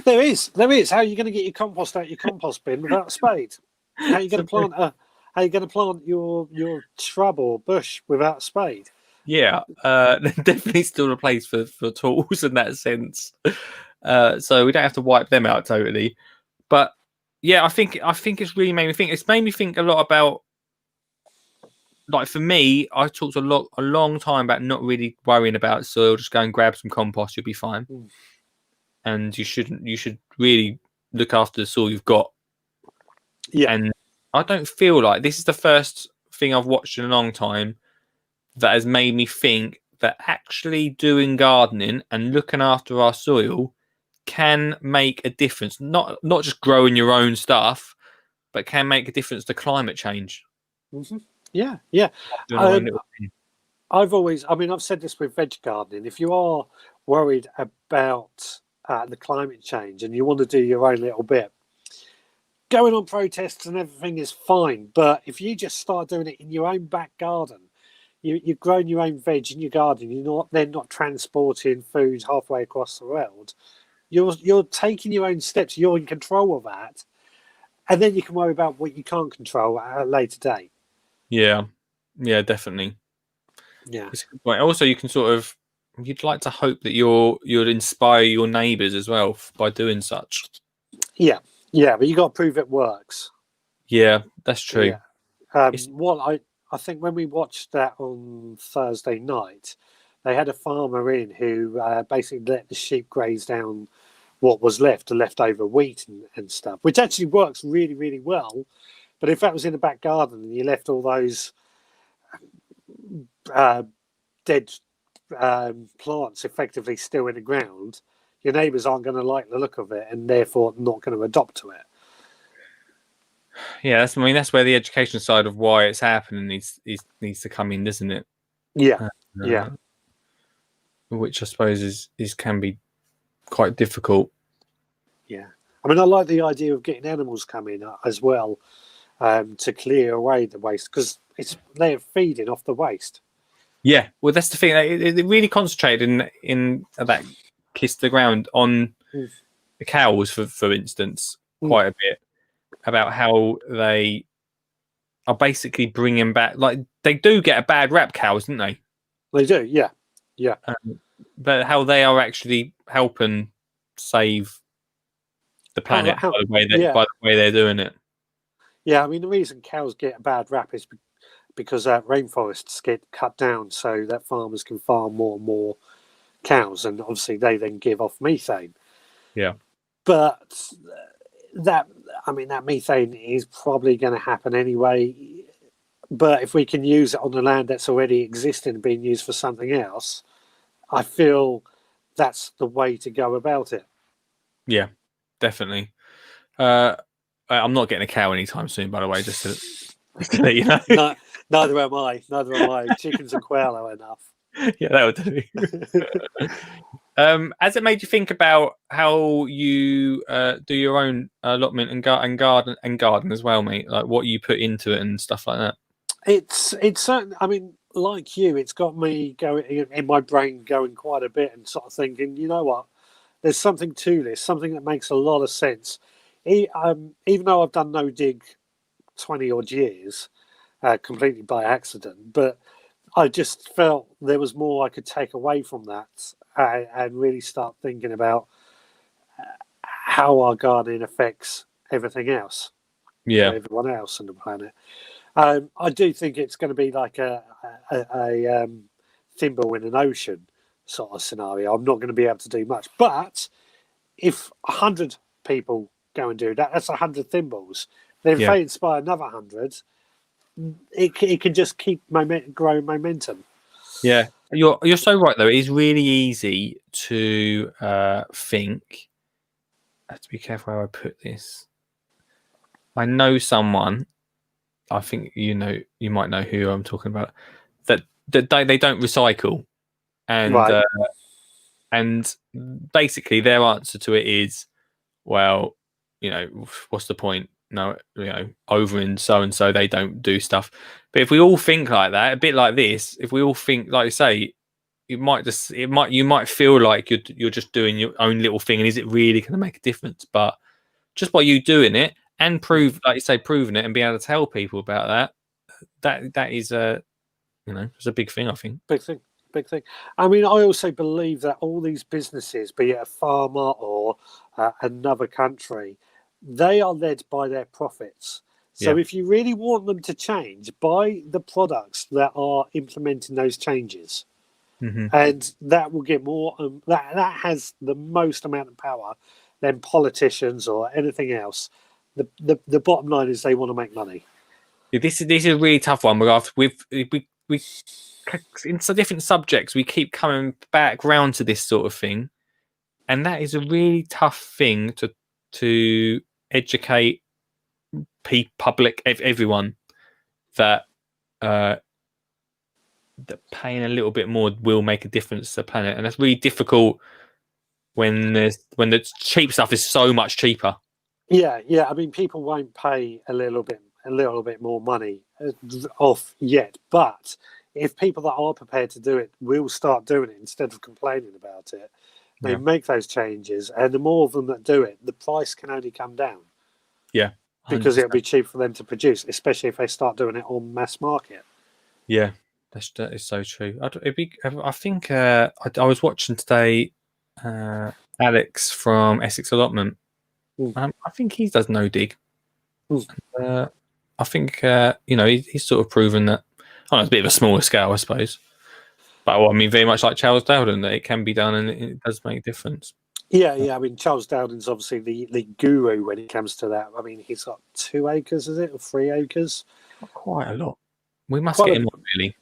There is. How are you going to get your compost out your compost bin without a spade? How are you going to plant your shrub or bush without a spade? Yeah, there's definitely still a place for tools in that sense. So we don't have to wipe them out totally. But yeah, I think it's really made me think. It's made me think a lot about, like, for me, I talked a long time about not really worrying about soil. Just go and grab some compost, you'll be fine. Mm. And you should really look after the soil you've got. Yeah. And I don't feel like this is the first thing I've watched in a long time that has made me think that actually doing gardening and looking after our soil can make a difference. Not just growing your own stuff, but can make a difference to climate change. Mm-hmm. Yeah, yeah. Doing our own little thing. I've said this with veg gardening. If you are worried about the climate change and you want to do your own little bit, going on protests and everything is fine. But if you just start doing it in your own back garden, you've grown your own veg in your garden. They're not transporting food halfway across the world. You're taking your own steps. You're in control of that, and then you can worry about what you can't control at a later date. Yeah, definitely. Yeah. It's a good point. Also, you can you'd like to hope that you'll inspire your neighbours as well by doing such. Yeah, but you got to prove it works. Yeah, that's true. Yeah. I think when we watched that on Thursday night, they had a farmer in who basically let the sheep graze down what was left, the leftover wheat and stuff, which actually works really, really well. But if that was in the back garden and you left all those dead plants effectively still in the ground, your neighbours aren't going to like the look of it and therefore not going to adopt to it. Yeah, that's where the education side of why it's happening needs to come in, doesn't it? Yeah, yeah. Which I suppose is can be quite difficult. Yeah, I mean, I like the idea of getting animals come in as well to clear away the waste because they're feeding off the waste. Yeah, well, that's the thing. It really concentrated in that kiss the ground on the cows, for instance, quite a bit about how they are basically bringing back. Like they do get a bad rap, cows, don't they? They do, yeah. But how they are actually helping save the planet by the way they're doing it. Yeah, I mean the reason cows get a bad rap is because rainforests get cut down so that farmers can farm more and more cows, and obviously they then give off methane. Yeah, but that methane is probably going to happen anyway. But if we can use it on the land that's already existing and being used for something else, I feel that's the way to go about it. Yeah, definitely. I'm not getting a cow anytime soon, by the way, just to let you know. No, neither am I. Chickens and quail are enough. Yeah, that would do. Has it made you think about how you do your own allotment and garden as well, mate? Like what you put into it and stuff like that. It's certain. I mean, like you, it's got me going in my brain, going quite a bit, and sort of thinking, you know what? There's something to this, something that makes a lot of sense. Even though I've done no dig 20 odd years, completely by accident, but I just felt there was more I could take away from that and really start thinking about how our gardening affects everything else, everyone else on the planet. I do think it's going to be like a thimble in an ocean sort of scenario. I'm not going to be able to do much, but if 100 people go and do that, that's 100 thimbles. Then if they inspire another 100, it can just keep growing momentum. Yeah, you're so right though. It is really easy to think. I have to be careful how I put this. I know someone. I think you might know who I'm talking about. That they don't recycle, and and basically their answer to it is, well, what's the point? No, over in so and so they don't do stuff. But if we all think like that, a bit like this, if we all think like you say, you might feel like you're just doing your own little thing, and is it really going to make a difference? But just by you doing it and proving it and being able to tell people about that is it's a big thing, I think. Big thing. I mean, I also believe that all these businesses, be it a farmer or another country, they are led by their profits. So Yeah. if you really want them to change, buy the products that are implementing those changes. Mm-hmm. And that will get more. That has the most amount of power than politicians or anything else. The bottom line is they want to make money. This is a really tough one. We in so different subjects we keep coming back round to this sort of thing, and that is a really tough thing to educate public everyone that that paying a little bit more will make a difference to the planet, and that's really difficult when the cheap stuff is so much cheaper. Yeah. I mean, people won't pay a little bit more money off yet, but if people that are prepared to do it will start doing it instead of complaining about it, they make those changes, and the more of them that do it, the price can only come down. Yeah, 100%. Because it'll be cheap for them to produce, especially if they start doing it on mass market. Yeah, that is so true. I think I was watching today Alex from Essex Allotment. I think he does no dig. I think he's sort of proven that. Oh, it's a bit of a smaller scale, I suppose. But I mean, very much like Charles Dowden, that it can be done and it does make a difference. Yeah. I mean, Charles Dowden's obviously the guru when it comes to that. I mean, he's got 2 acres, is it, or 3 acres? Quite a lot. We must get him on, really.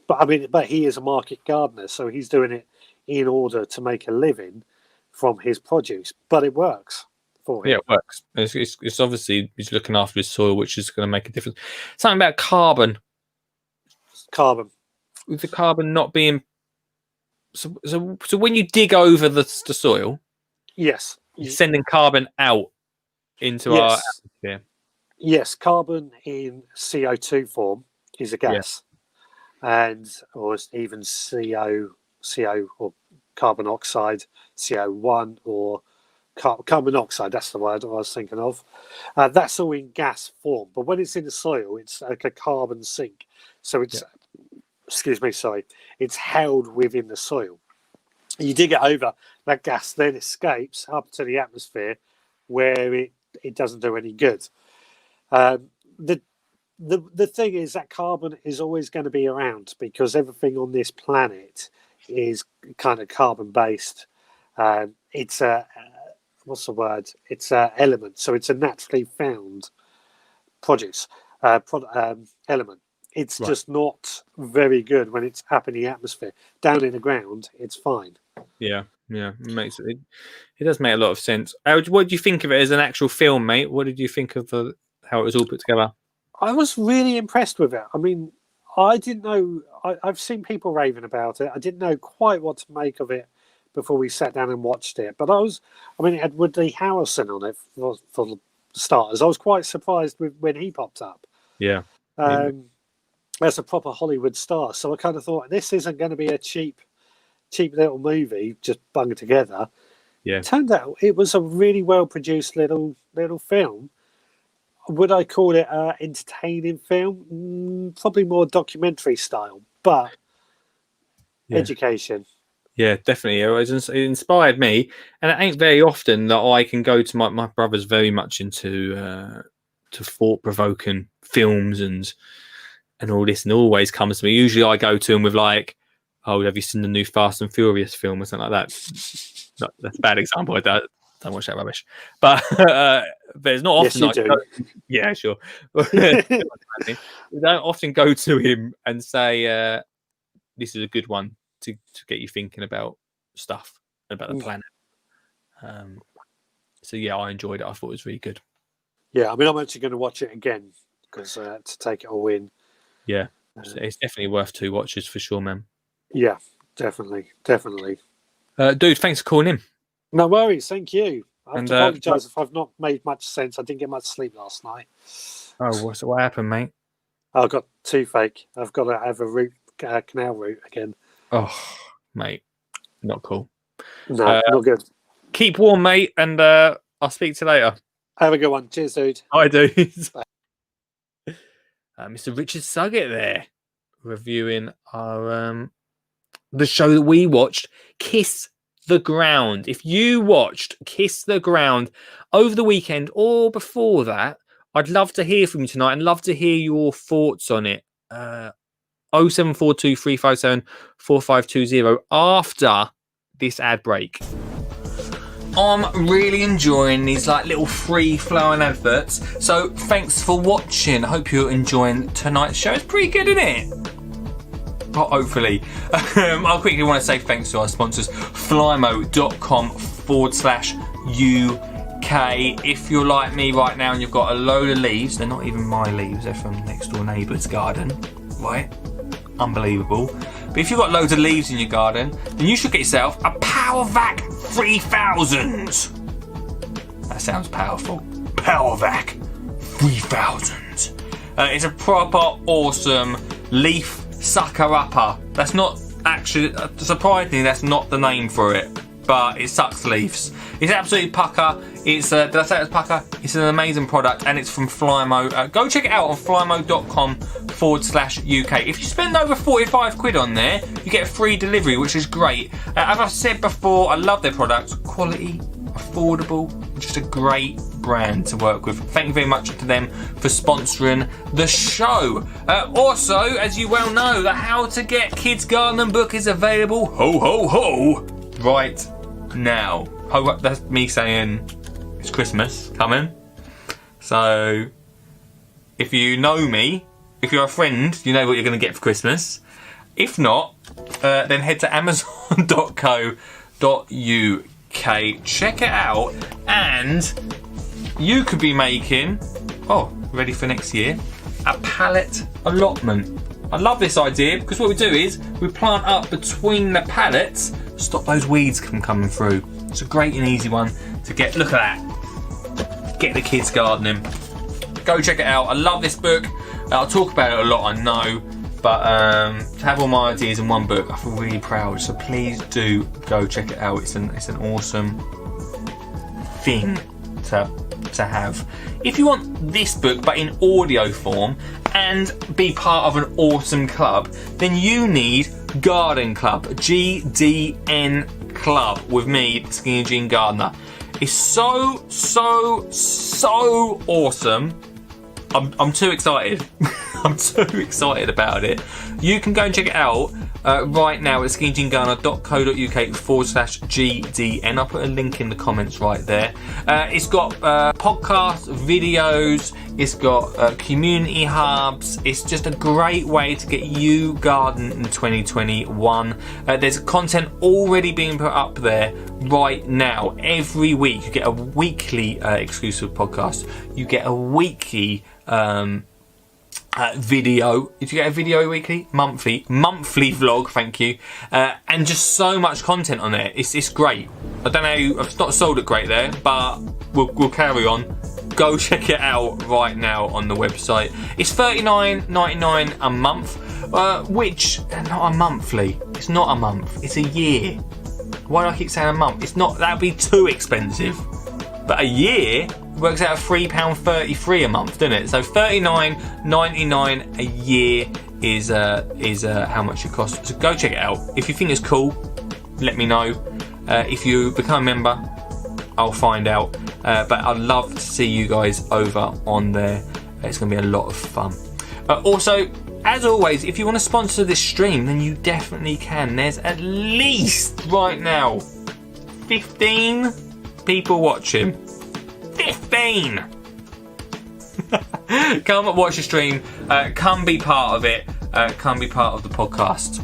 But I mean, he is a market gardener, so he's doing it in order to make a living from his produce. But it works for him. Yeah, it works. It's obviously he's looking after his soil, which is going to make a difference. Something about carbon. With the carbon not being so when you dig over the soil, yes, you're sending carbon out into our atmosphere. Yes, carbon in CO2 form is a gas, or even CO or carbon oxide, CO1 or carbon monoxide. That's the word I was thinking of. That's all in gas form, but when it's in the soil, it's like a carbon sink. So it's it's held within the soil. You dig it over, that gas then escapes up to the atmosphere, where it doesn't do any good. The thing is that carbon is always going to be around because everything on this planet is kind of carbon based. It's a what's the word? It's a element, so it's a naturally found element. It's just not very good when it's up in the atmosphere. Down in the ground, it's fine. Yeah, it makes it. It does make a lot of sense. What do you think of it as an actual film, mate? What did you think of how it was all put together? I was really impressed with it. I mean, I didn't know. I've seen people raving about it. I didn't know quite what to make of it before we sat down and watched it. But it had Woody Harrelson on it for starters. I was quite surprised when he popped up. Yeah. As a proper Hollywood star. So I kind of thought this isn't going to be a cheap little movie just bung together. Yeah. Turned out it was a really well produced little film. Would I call it an entertaining film? Probably more documentary style, but education. Yeah, definitely. It inspired me, and it ain't very often that I can go to my brother's very much into to thought-provoking films and all this, and always comes to me. Usually I go to him with like, oh, have you seen the new Fast and Furious film or something like that? That's a bad example. I don't watch that rubbish. But there's not often. Yes, you do. Yeah, sure. I don't often go to him and say, this is a good one to get you thinking about stuff, about the planet. So yeah, I enjoyed it. I thought it was really good. Yeah, I mean, I'm actually going to watch it again because to take it all in. Yeah, it's definitely worth 2 watches for sure, man. Yeah, definitely. Dude, thanks for calling in. No worries, thank you. I have to apologise if I've not made much sense. I didn't get much sleep last night. Oh, what happened, mate? I've got toothache. I've got to have a canal route again. Oh, mate, not cool. No, not good. Keep warm, mate, and I'll speak to you later. Have a good one. Cheers, dude. I do. Mr. Richard Suggett there, reviewing our the show that we watched, Kiss the Ground. If you watched Kiss the Ground over the weekend or before that, I'd love to hear from you tonight and love to hear your thoughts on it. 0742 357 4520 after this ad break. I'm really enjoying these like little free flowing adverts. So thanks for watching. I hope you're enjoying tonight's show. It's pretty good, isn't it? Oh, hopefully. I quickly want to say thanks to our sponsors, flymo.com/UK. If you're like me right now and you've got a load of leaves, they're not even my leaves, they're from next door neighbour's garden, right? Unbelievable. But if you've got loads of leaves in your garden, then you should get yourself a PowerVac 3000. That sounds powerful. PowerVac 3000. It's a proper awesome leaf sucker upper. That's not actually, surprisingly, that's not the name for it, but it sucks leaves. It's absolutely pucker. It's did I say it was pucker? It's an amazing product, and it's from Flymo. Go check it out on flymo.com/UK. If you spend over 45 quid on there, you get a free delivery, which is great. As I've said before, I love their products. Quality, affordable, just a great brand to work with. Thank you very much to them for sponsoring the show. Also, as you well know, the How to Get Kids Gardening book is available, ho ho ho, right now. Ho, that's me saying it's Christmas coming. So if you know me, if you're a friend, you know what you're going to get for Christmas. If not, then head to amazon.co.uk, check it out, and you could be making, ready for next year, a pallet allotment. I love this idea because what we do is we plant up between the pallets, stop those weeds from coming through. It's a great and easy one to get. Look at that. Get the kids gardening. Go check it out. I love this book. I'll talk about it a lot, I know, but to have all my ideas in one book, I feel really proud. So please do go check it out. It's an awesome thing to have. If you want this book but in audio form and be part of an awesome club, then you need Garden Club, GDN Club, with me, Skinny Jean Gardener. It's so awesome. I'm too excited. I'm too excited about it. You can go and check it out right now at skinnyjeangardener.co.uk/GDN. I'll put a link in the comments right there. It's got podcasts, videos, it's got community hubs. It's just a great way to get you gardening in 2021. There's content already being put up there right now. Every week you get a weekly exclusive podcast. You get a weekly video. If you get a video weekly, monthly vlog, thank you, and just so much content on there. It's great. I don't know, I've not sold it great there, but we'll carry on. Go check it out right now on the website. It's $39.99 a month, which not a monthly. It's not a month. It's a year. Why do I keep saying a month? It's not. That'd be too expensive. But a year works out at £3.33 a month, doesn't it? So $39.99 a year is how much it costs. So go check it out. If you think it's cool, let me know. If you become a member, I'll find out. But I'd love to see you guys over on there. It's going to be a lot of fun. Also, as always, if you want to sponsor this stream, then you definitely can. There's at least right now 15 people watching. 15! Come and watch the stream. Come be part of it. Come be part of the podcast.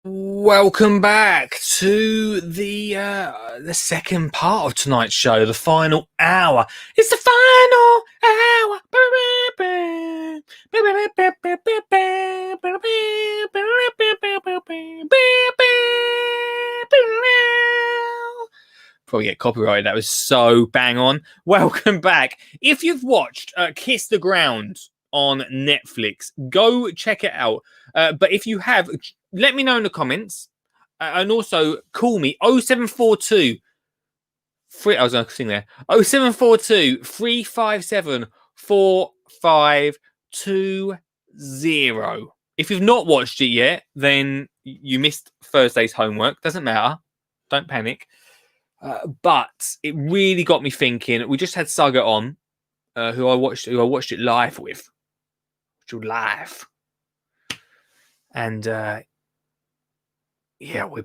Welcome back to the second part of tonight's show, the final hour. It's the final hour. Probably get copyrighted. That was so bang on. Welcome back. If you've watched Kiss the Ground on Netflix, go check it out. But if you have, let me know in the comments, and also call me 0742 I was going to sing there. 0742 357 520. If you've not watched it yet, then you missed Thursday's homework. Doesn't matter. Don't panic. But it really got me thinking. We just had Saga on, who I watched it live with. Live. And yeah, we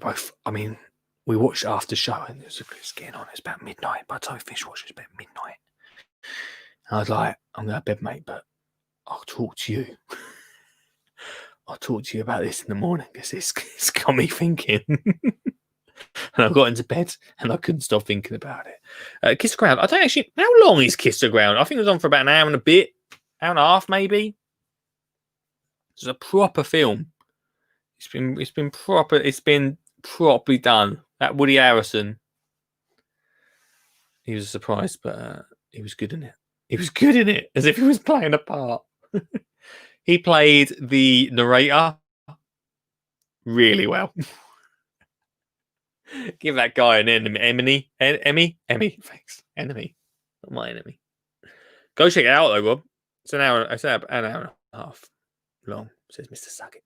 watched it after show, and it was getting on. It's about midnight. By the time Fish watched, it's about midnight. And I was like, I'm going to bed, mate, but I'll talk to you. I'll talk to you about this in the morning, because it's got me thinking. And I got into bed, and I couldn't stop thinking about it. Kiss the Ground. I don't actually... How long is Kiss the Ground? I think it was on for about an hour and a bit. Hour and a half, maybe. It's a proper film. It's been properly done. That Woody Harrelson. He was a surprise, but he was good in it. He was good in it, as if he was playing a part. He played the narrator really well. Give that guy an Emmy. Thanks. Enemy, not my enemy. Go check it out though, Rob. It's an hour and a half long, says Mr. Suggett.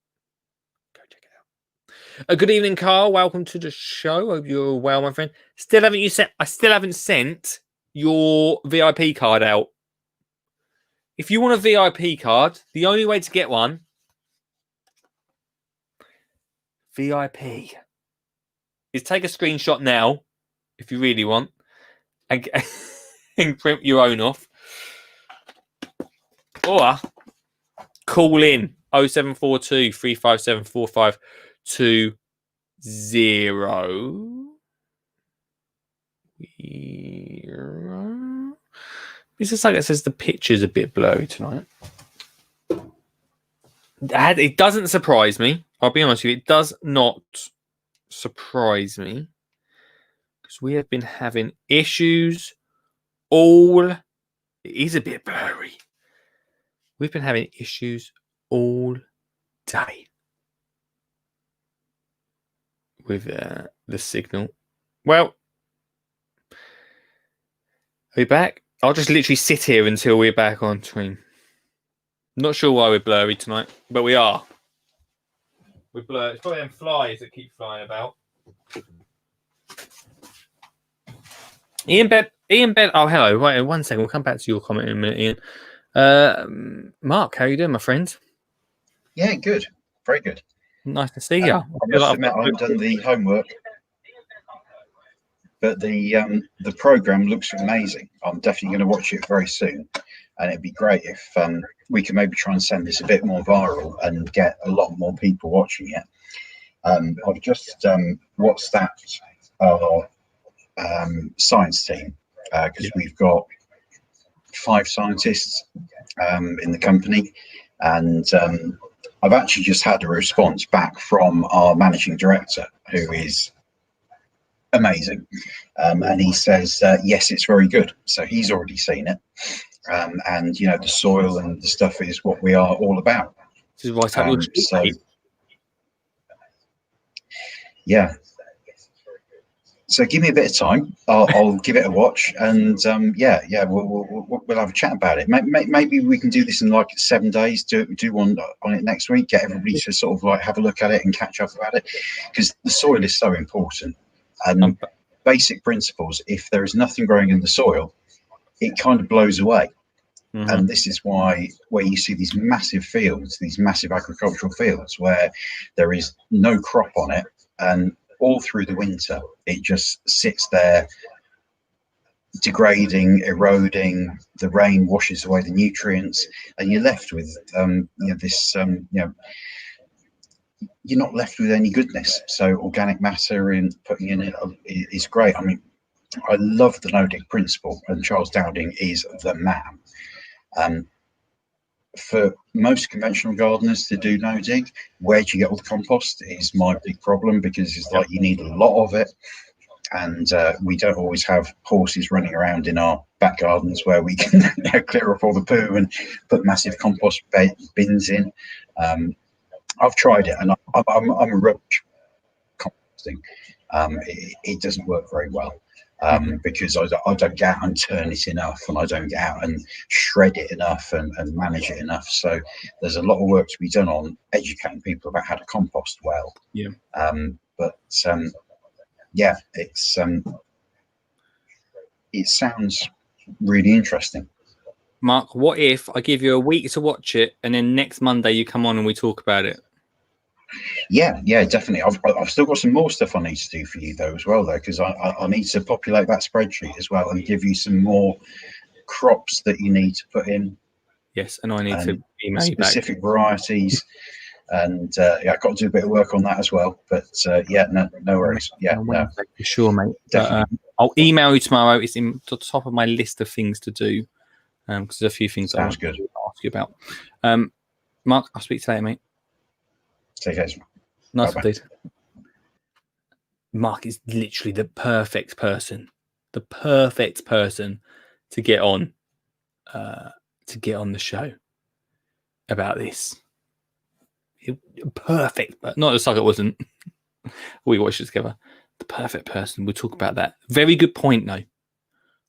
Go check it out. Good evening, Carl. Welcome to the show. Hope you're well, my friend. I still haven't sent your VIP card out. If you want a VIP card, the only way to get one, VIP, is take a screenshot now, if you really want, and print your own off. Or call in 0742 357 4520. It's just like it says the picture's a bit blurry tonight. It doesn't surprise me. I'll be honest with you. It does not surprise me, because we have been having issues all... It is a bit blurry. We've been having issues all day with the signal. Well, are we back? I'll just literally sit here until we're back on stream. Not sure why we're blurry tonight, but we are. We're blurred. It's probably them flies that keep flying about. Ian Bed. Oh, hello. Wait, 1 second. We'll come back to your comment in a minute, Ian. Mark, how are you doing, my friend? Yeah, good. Very good. Nice to see you. I must admit, I've done the homework, but the program looks amazing. I'm definitely going to watch it very soon, and it'd be great if we can maybe try and send this a bit more viral and get a lot more people watching it. I've just WhatsApped our science team, because we've got 5 scientists in the company, and I've actually just had a response back from our managing director, who is amazing, and he says yes, it's very good. So he's already seen it, and you know, the soil and the stuff is what we are all about. This is why so yeah, so give me a bit of time. I'll give it a watch, and yeah, we'll have a chat about it. Maybe we can do this in like 7 days. Do one on it next week. Get everybody to sort of like have a look at it and catch up about it, because the soil is so important. And basic principles: if there is nothing growing in the soil, it kind of blows away. Mm-hmm. And this is where you see these massive fields, these massive agricultural fields, where there is no crop on it, and all through the winter, it just sits there, degrading, eroding. The rain washes away the nutrients, and you're left with, you're not left with any goodness. So organic matter in putting in it is great. I mean, I love the no-dig principle, and Charles Dowding is the man. For most conventional gardeners to do no-dig, where do you get all the compost is my big problem, because it's like you need a lot of it, and we don't always have horses running around in our back gardens where we can clear up all the poo and put massive compost bins in. I've tried it, and I'm a rubbish composting. It doesn't work very well. because I don't get out and turn it enough, and I don't get out and shred it enough and manage it enough. So there's a lot of work to be done on educating people about how to compost well. Yeah. Yeah, it sounds really interesting. Mark, what if I give you a week to watch it, and then next Monday you come on and we talk about it? Yeah, definitely. I've still got some more stuff I need to do for you though as well, because I need to populate that spreadsheet as well and give you some more crops that you need to put in. Yes, and I need to email you back. Specific varieties, and yeah, I've got to do a bit of work on that as well. But yeah, no worries. Yeah, no, for sure, mate. Definitely. I'll email you tomorrow. It's in the top of my list of things to do, because there's a few things I want to ask you about. Mark, I'll speak to you later, mate. Take care. Nice indeed. Mark is literally the perfect person to get on the show about this. Perfect, but not as like it wasn't. We watched it together. The perfect person. We'll talk about that. Very good point, though,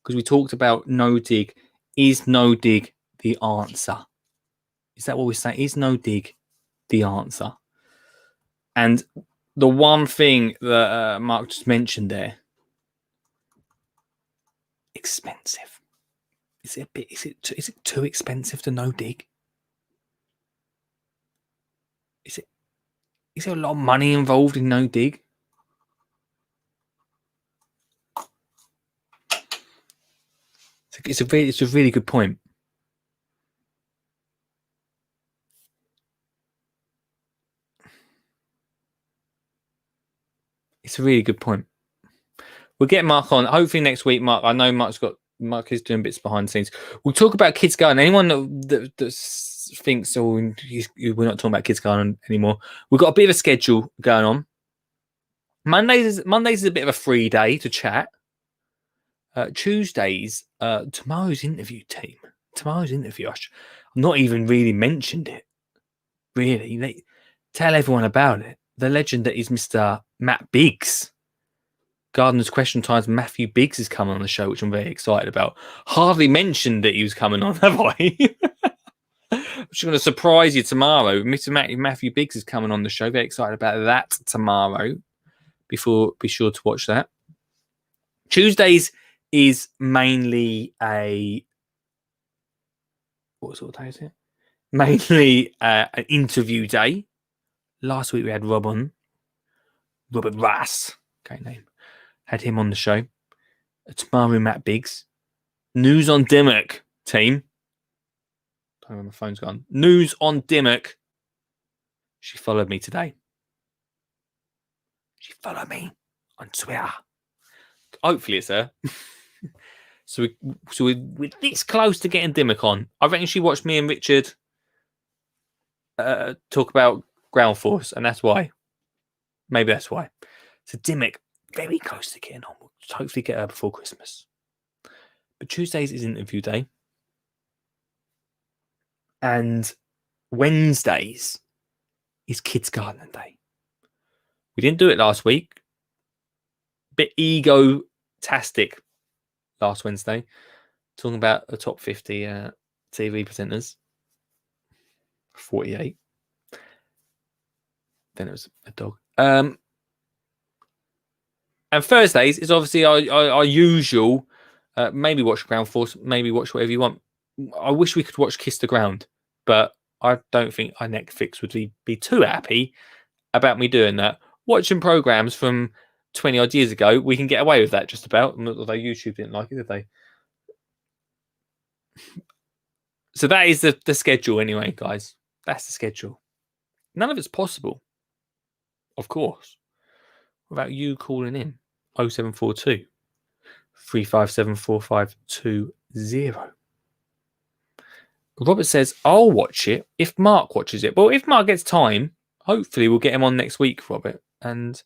because we talked about no dig. Is no dig the answer? Is that what we're saying? Is no dig the answer? And the one thing that Mark just mentioned there, expensive. Is it too expensive to no dig? Is there a lot of money involved in no dig? It's a really good point. It's a really good point. We'll get Mark on. Hopefully next week, Mark. I know Mark is doing bits behind the scenes. We'll talk about Kids Garden. Anyone that thinks, oh, we're not talking about Kids Garden anymore. We've got a bit of a schedule going on. Mondays is a bit of a free day to chat. Tuesdays, tomorrow's interview team. Tomorrow's interview. I've not even really mentioned it. Really, tell everyone about it. The legend that is Mr. Matt Biggs. Gardener's Question Time's Matthew Biggs is coming on the show, which I'm very excited about. Hardly mentioned that he was coming on, have I? I'm just going to surprise you tomorrow. Mr. Matthew Biggs is coming on the show. Very excited about that tomorrow. Be sure to watch that. Tuesdays is mainly what sort of day is it? Mainly an interview day. Last week we had Robert Rass, great name. Had him on the show. Tomorrow, Matt Biggs. News on Dimmock, team. I don't know where my phone's gone. News on Dimmock. She followed me today. She followed me on Twitter. Hopefully it's her. So we're this close to getting Dimmock on. I reckon she watched me and Richard talk about ground force, and that's why. Maybe that's why. So Dimmock, very close to getting on. We'll hopefully get her before Christmas. But Tuesdays is interview day. And Wednesdays is Kids Garden Day. We didn't do it last week. Bit ego-tastic last Wednesday. Talking about the top 50 TV presenters. 48. Then it was a dog. And Thursdays is obviously our usual. Maybe watch Ground Force. Maybe watch whatever you want. I wish we could watch Kiss the Ground, but I don't think our Netflix would be too happy about me doing that. Watching programs from 20 odd years ago, we can get away with that just about. Although YouTube didn't like it, did they? So that is the schedule anyway, guys. That's the schedule. None of it's possible, of course, without you calling in 0742 357 4520. Robert says, I'll watch it if Mark watches it. Well, if Mark gets time, hopefully we'll get him on next week, Robert, and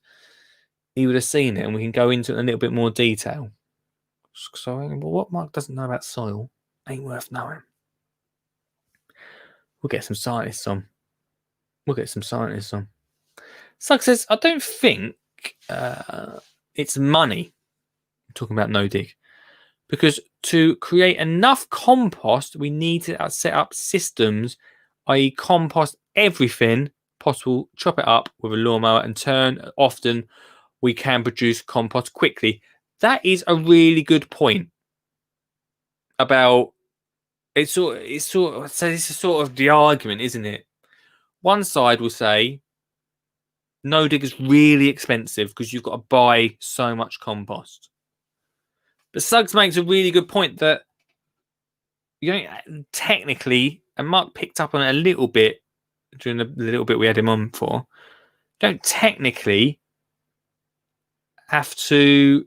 he would have seen it and we can go into it in a little bit more detail. So, what Mark doesn't know about soil ain't worth knowing. We'll get some scientists on. Sug says, I don't think it's money talking about no dig. Because to create enough compost, we need to set up systems, i.e. compost everything possible, chop it up with a lawnmower and turn. Often we can produce compost quickly. That is a really good point about it's sort of so this is sort of the argument, isn't it? One side will say no dig is really expensive because you've got to buy so much compost. But Suggs makes a really good point that you don't technically, and Mark picked up on it a little bit during the little bit we had him on for, don't technically have to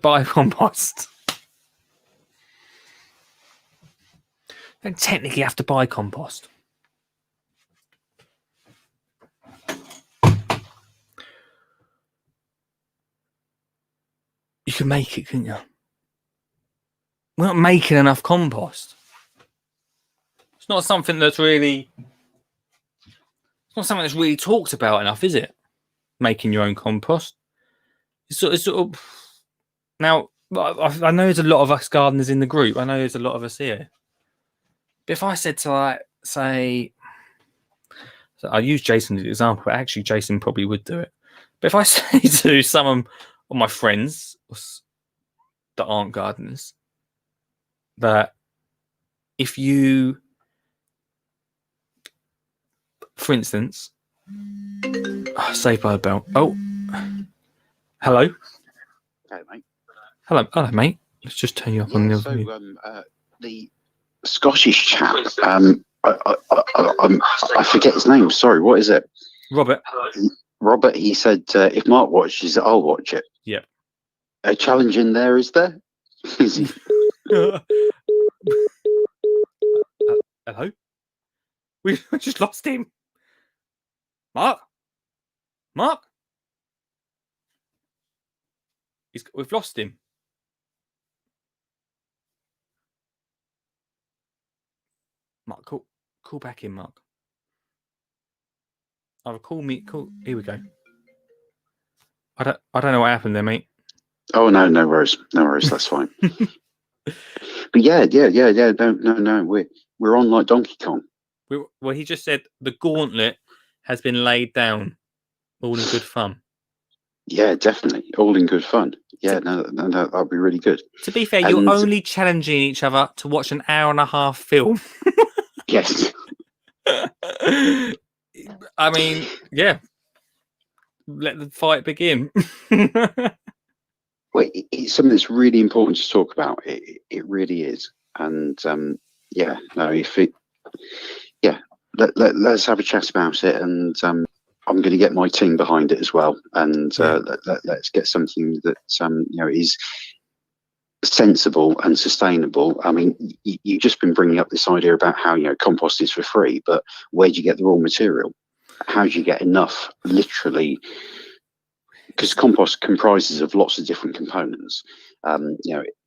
buy compost. Don't technically have to buy compost. You can make it, couldn't you? We're not making enough compost. It's not something that's really talked about enough, is it? Making your own compost. It's sort of now. I know there's a lot of us gardeners in the group. I know there's a lot of us here. But if I said to say, so I use Jason as an example, but actually Jason probably would do it. But if I say to some of my friends that aren't gardeners, that if you, for instance, Saved by the Bell. Oh, hello. Okay, mate. Hello, mate. Let's just turn you up on the other. So, the Scottish chap, I forget his name. Sorry, what is it? Robert. Robert. He said if Mark watches it, I'll watch it. Yep. A challenge in there, is there? Is he? Hello. We just lost him. Mark. We've lost him. Mark, call back in, Mark. Call. Here we go. I don't know what happened there, mate. Oh no worries. That's fine. But yeah. No. We're on like Donkey Kong. Well, he just said the gauntlet has been laid down. All in good fun. Yeah, definitely. All in good fun. Yeah, no, that'll be really good. To be fair, you're only challenging each other to watch an hour and a half film. Yes. I mean, yeah. Let the fight begin. Well, it's something that's really important to talk about. It really is. And let's have a chat about it. And I'm going to get my team behind it as well. And let's get something that is sensible and sustainable. I mean, you've just been bringing up this idea about how compost is for free, but where do you get the raw material? How do you get enough? Literally, because compost comprises of lots of different components.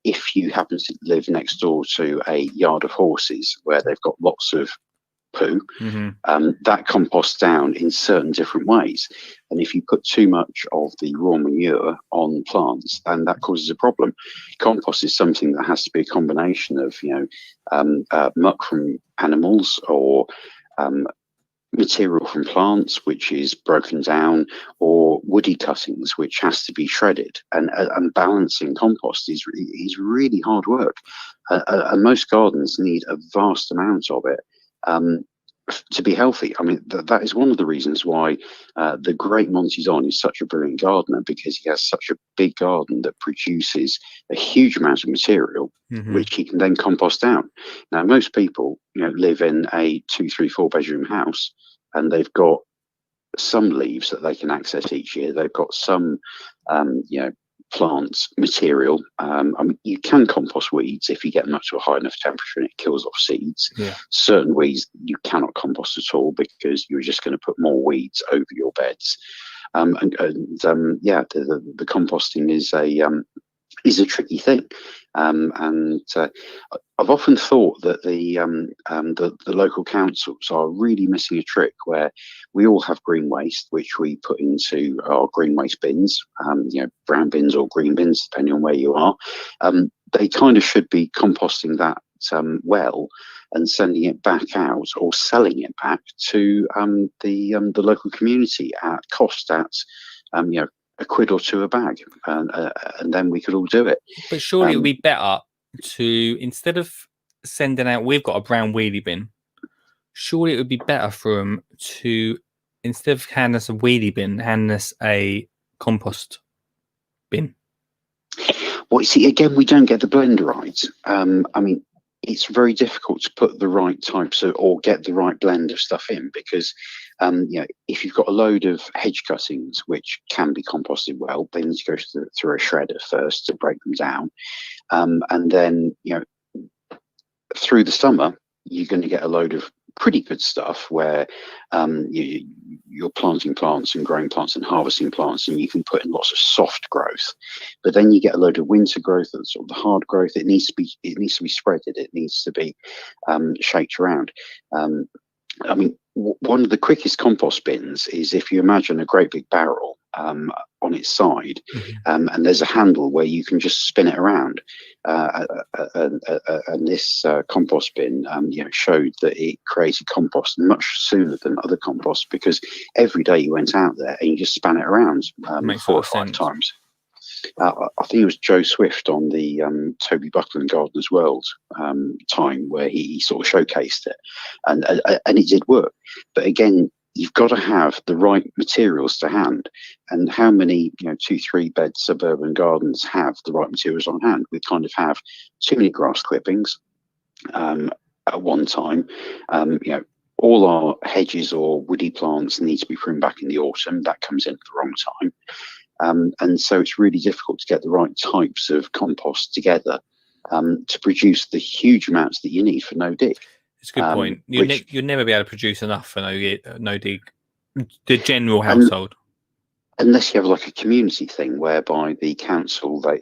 If you happen to live next door to a yard of horses where they've got lots of poo, that composts down in certain different ways. And if you put too much of the raw manure on plants, then that causes a problem. Compost is something that has to be a combination of, muck from animals or material from plants, which is broken down, or woody cuttings, which has to be shredded. And balancing compost is really hard work. And most gardens need a vast amount of it to be healthy. I mean, that is one of the reasons why the great Monty's On is such a brilliant gardener, because he has such a big garden that produces a huge amount of material, which he can then compost down. Now, most people, live in a 2, 3, 4 bedroom house, and they've got some leaves that they can access each year. They've got some, plants material. I mean, you can compost weeds if you get them up to a high enough temperature and it kills off seeds. Yeah. Certain weeds you cannot compost at all, because you're just going to put more weeds over your beds. The composting is is a tricky thing. And I've often thought that the local councils are really missing a trick where we all have green waste, which we put into our green waste bins, brown bins or green bins, depending on where you are. They kind of should be composting that well and sending it back out or selling it back to the local community at cost at a quid or two a bag, and then we could all do it. But surely it would be better to, instead of sending out, we've got a brown wheelie bin. Surely it would be better for them to, instead of handing us a wheelie bin, hand us a compost bin. Well, you see, again, we don't get the blend right. I mean, it's very difficult to put the right types of, or get the right blend of stuff in, because if you've got a load of hedge cuttings which can be composted well, they need to go through a shredder first to break them down, and then through the summer you're going to get a load of pretty good stuff where you're planting plants and growing plants and harvesting plants, and you can put in lots of soft growth. But then you get a load of winter growth, and sort of the hard growth. It needs to be spreaded. It needs to be shaked around. I mean, one of the quickest compost bins is if you imagine a great big barrel on its side, and there's a handle where you can just spin it around. And this compost bin, showed that it created compost much sooner than other compost, because every day you went out there and you just span it around 4 or 5 times. I think it was Joe Swift on the Toby Buckland Gardener's World time where he sort of showcased it, and it did work. But again, you've got to have the right materials to hand. And how many 2-3 bed suburban gardens have the right materials on hand? We kind of have too many grass clippings at one time. All our hedges or woody plants need to be pruned back in the autumn. That comes in at the wrong time. And so it's really difficult to get the right types of compost together to produce the huge amounts that you need for no dig. It's a good point. You'll never be able to produce enough for no dig, the general household. Unless you have like a community thing whereby the council, they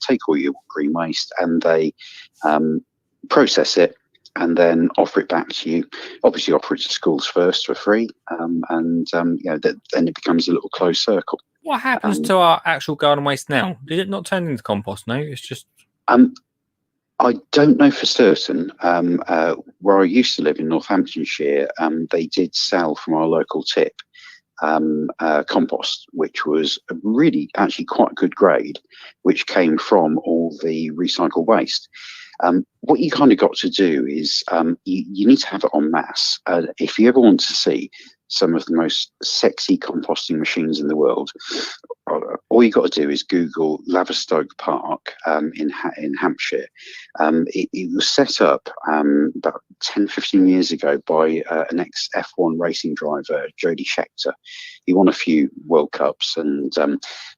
take all your green waste and they process it and then offer it back to you. Obviously offer it to schools first for free, and then it becomes a little closed circle. What happens to our actual garden waste now? Did it not turn into compost? No, it's just... I don't know for certain. Where I used to live in Northamptonshire, they did sell from our local tip compost, which was really actually quite good grade, which came from all the recycled waste. What you kind of got to do is you need to have it en masse. If you ever want to see some of the most sexy composting machines in the world, all you got to do is Google Laverstoke Park in Hampshire. It was set up about 10-15 years ago by an ex-F1 racing driver, Jody Scheckter. He won a few World Cups and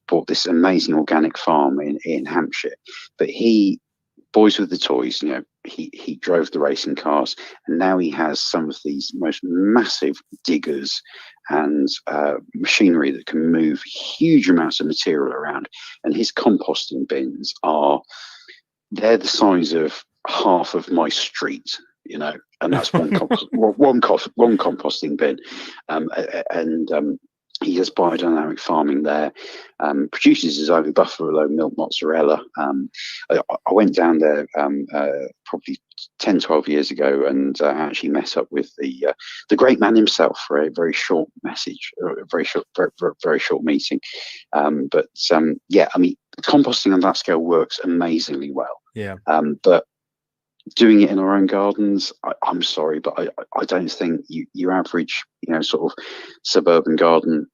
bought this amazing organic farm in Hampshire. But boys with the toys, he drove the racing cars, and now he has some of these most massive diggers and machinery that can move huge amounts of material around. And his composting bins they're the size of half of my street, and that's one composting bin. And he does biodynamic farming there, produces his own buffalo milk mozzarella. I went down there probably 10-12 years ago and actually met up with the great man himself for a very short message, a very short meeting. But I mean, composting on that scale works amazingly well. Yeah. But doing it in our own gardens, I'm sorry, but I don't think your average, sort of suburban garden.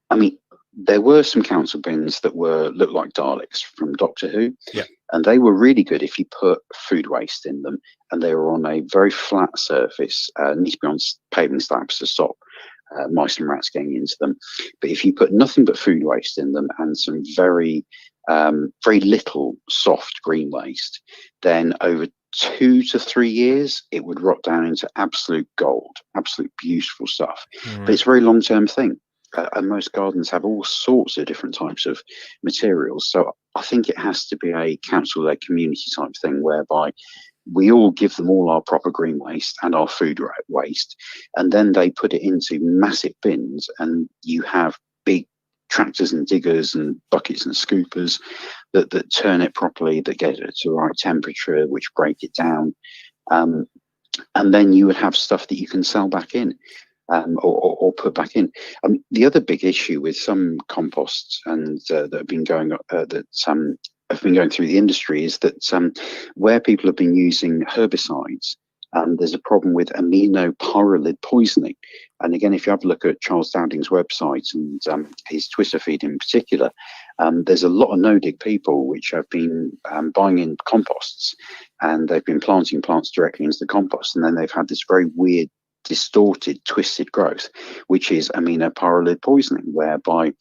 I mean, there were some council bins that looked like Daleks from Doctor Who, and they were really good if you put food waste in them, and they were on a very flat surface, need to be on paving slabs to stop mice and rats getting into them. But if you put nothing but food waste in them and some very little soft green waste, then over 2 to 3 years, it would rot down into absolute gold, absolute beautiful stuff. But it's a very long-term thing. and most gardens have all sorts of different types of materials. So I think it has to be a council-led community type thing whereby we all give them all our proper green waste and our food waste, and then they put it into massive bins, and you have big tractors and diggers and buckets and scoopers that turn it properly, that get it to the right temperature, which break it down. And then you would have stuff that you can sell back in, or put back in. The other big issue with some composts and that have been going have been going through the industry is that where people have been using herbicides, there's a problem with aminopyrrolid poisoning. And again, if you have a look at Charles Dowding's website and his Twitter feed in particular, there's a lot of no-dig people which have been buying in composts, and they've been planting plants directly into the compost, and then they've had this very weird, distorted, twisted growth, which is aminopyrrolid poisoning, whereby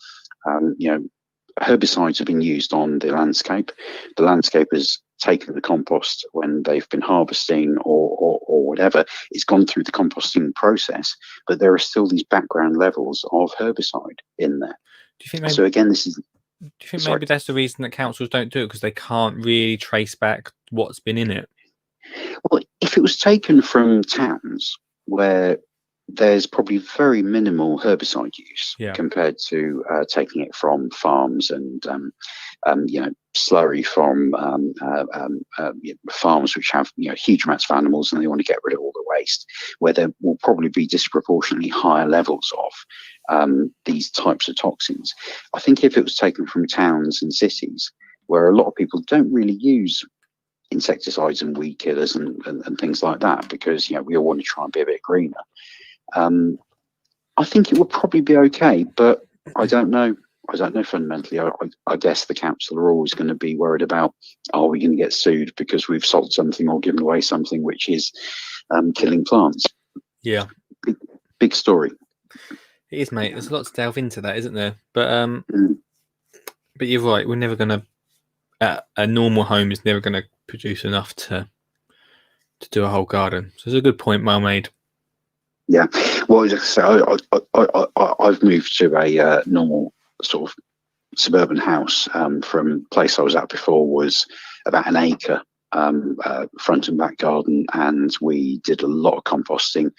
herbicides have been used on the landscape. The landscape has taken the compost when they've been harvesting or whatever. It's gone through the composting process, but there are still these background levels of herbicide in there. Do you think maybe, so again, this is. Do you think maybe that's the reason that councils don't do it, because they can't really trace back what's been in it? Well, if it was taken from towns where there's probably very minimal herbicide use compared to taking it from farms and slurry from farms which have huge amounts of animals, and they want to get rid of all the waste, where there will probably be disproportionately higher levels of these types of toxins. I think if it was taken from towns and cities where a lot of people don't really use insecticides and weed killers and things like that, because we all want to try and be a bit greener, I think it would probably be okay, but I don't know. Fundamentally. I guess the council are always going to be worried about, are we going to get sued because we've sold something or given away something which is killing plants? Yeah. Big story. It is, mate. There's a lot to delve into that, isn't there? But but you're right. We're never going to, a normal home is never going to produce enough to do a whole garden. So it's a good point, well made. Yeah, well, as I say, I've moved to a normal sort of suburban house. From place I was at before was about an acre, front and back garden, and we did a lot of composting.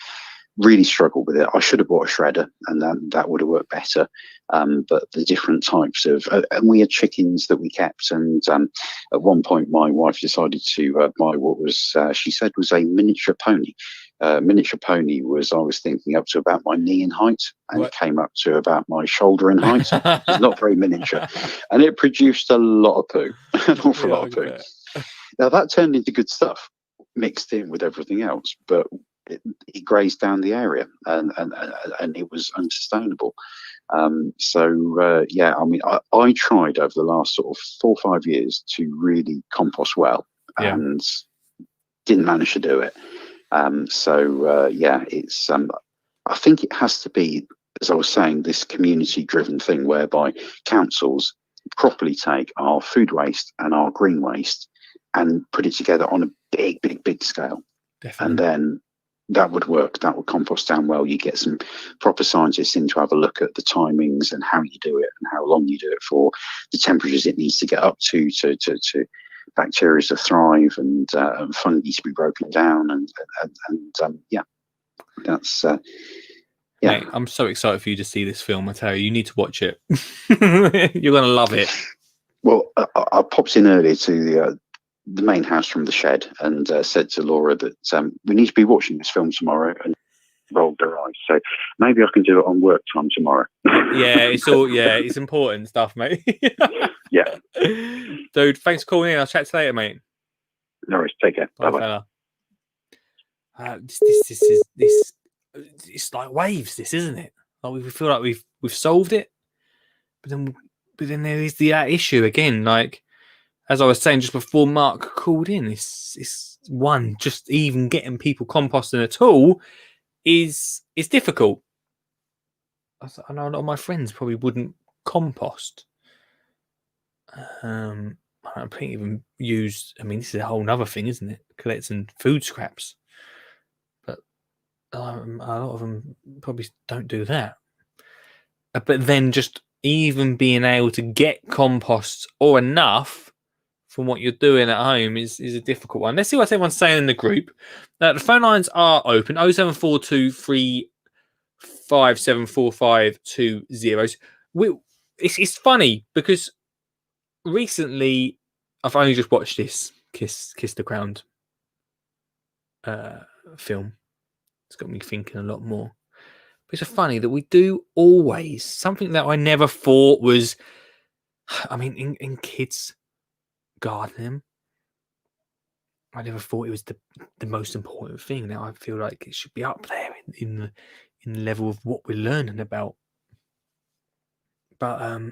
Really struggled with it. I should have bought a shredder, and that would have worked better. But the different types of, and we had chickens that we kept, and at one point my wife decided to buy what was, she said, was a miniature pony. Miniature pony was, I was thinking, up to about my knee in height, and it came up to about my shoulder in height. It's not very miniature, and it produced a lot of poo, an awful lot of poo. Now that turned into good stuff mixed in with everything else, but it grazed down the area, and it was unsustainable. Yeah, I mean, I tried over the last sort of 4 or 5 years to really compost well, and didn't manage to do it. Yeah, it's I think it has to be, as I was saying, this community-driven thing whereby councils properly take our food waste and our green waste and put it together on a big scale. Definitely. And then that would work. That would compost down well. You get some proper scientists in to have a look at the timings and how you do it and how long you do it for, the temperatures it needs to get up to bacteria to thrive and fungi to be broken down, and yeah, that's yeah. Mate, I'm so excited for you to see this film. I tell you, you need to watch it. You're gonna love it. Well, I popped in earlier to the main house from the shed and said to Laura that we need to be watching this film tomorrow, and rolled their eyes. So maybe I can do it on work time tomorrow. It's important stuff, mate. Yeah. Dude, thanks for calling in. I'll chat to you later, mate. No worries. Take care. Bye, Bye-bye. fella. This it's like waves, this, isn't it? Like we feel like we've solved it, but then there is the issue again. Like as I was saying just before Mark called in, it's one, just even getting people composting at all is difficult. I know a lot of my friends probably wouldn't compost. I don't think even use. I mean, this is a whole other thing, isn't it? Collecting food scraps, but a lot of them probably don't do that. but then just even being able to get compost or enough from what you're doing at home is a difficult one. Let's see what everyone's saying in the group. The phone lines are open: 07423574520. It's funny because recently I've only just watched this Kiss the Ground film. It's got me thinking a lot more. But it's funny that we do always something that I never thought was. I mean, in kids gardening, I never thought it was the most important thing. Now I feel like it should be up there in the level of what we're learning about. But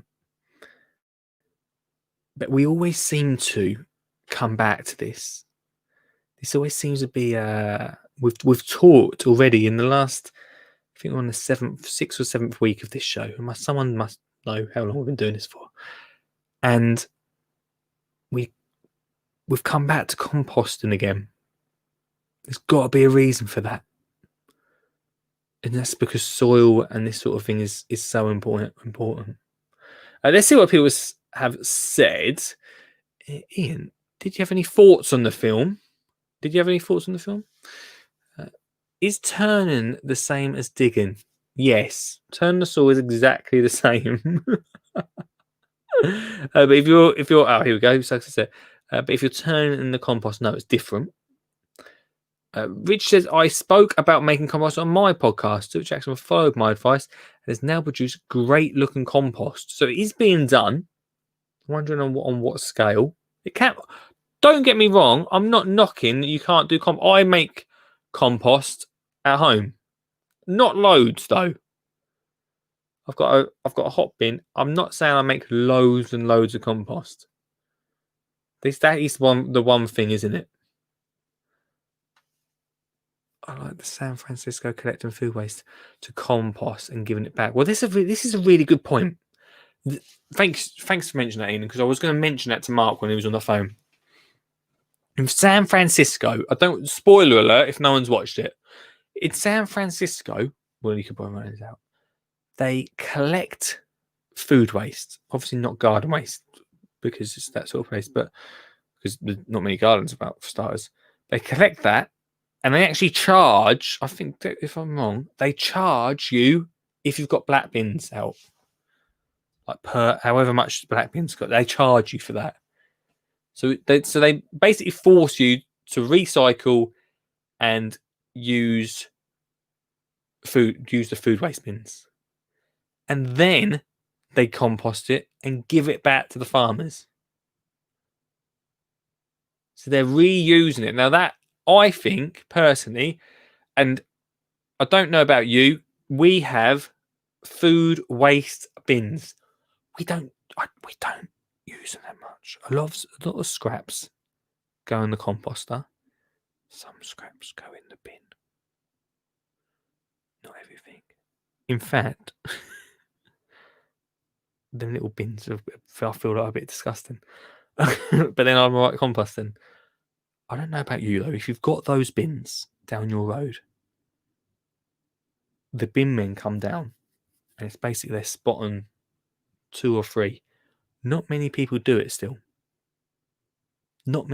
we always seem to come back to this. This always seems to be we've talked already in the last, I think we're on the 6th or 7th week of this show. And someone must know how long we've been doing this for. And we've come back to composting again. There's got to be a reason for that. And that's because soil and this sort of thing is so important. Let's see what people have said. Ian, did you have any thoughts on the film? Is turning the same as digging? Yes. Turning the soil is exactly the same. But if you're oh, here we go. But if you're turning in the compost, no, it's different. Rich says, I spoke about making compost on my podcast. Stuart Jackson followed my advice and has now produced great looking compost. So it is being done. I'm wondering on what scale. It can't. Don't get me wrong. I'm not knocking that you can't do compost. I make compost at home. Not loads though. I've got a hot bin. I'm not saying I make loads and loads of compost. That is the one thing, isn't it? I like the San Francisco collecting food waste to compost and giving it back. Well, this is a really good point. Thanks for mentioning that, Ian, because I was going to mention that to Mark when he was on the phone. In San Francisco, I don't spoiler alert if no one's watched it. In San Francisco, well, you could probably run this out. They collect food waste, obviously not garden waste because it's that sort of place, but because there's not many gardens about for starters. They collect that. And they actually charge, I think, if I'm wrong, they charge you if you've got black bins out. Like per however much black bins got, they charge you for that. So they basically force you to recycle and use the food waste bins. And then they compost it and give it back to the farmers. So they're reusing it. Now that, I think personally, and I don't know about you, we have food waste bins. We don't use them that much. A lot of scraps go in the composter. Some scraps go in the bin. Not everything. In fact, them little bins I feel like a bit disgusting. But then I'm right composting. I don't know about you though. If you've got those bins down your road, the bin men come down, and it's basically they're spotting 2 or 3. Not many people do it still. But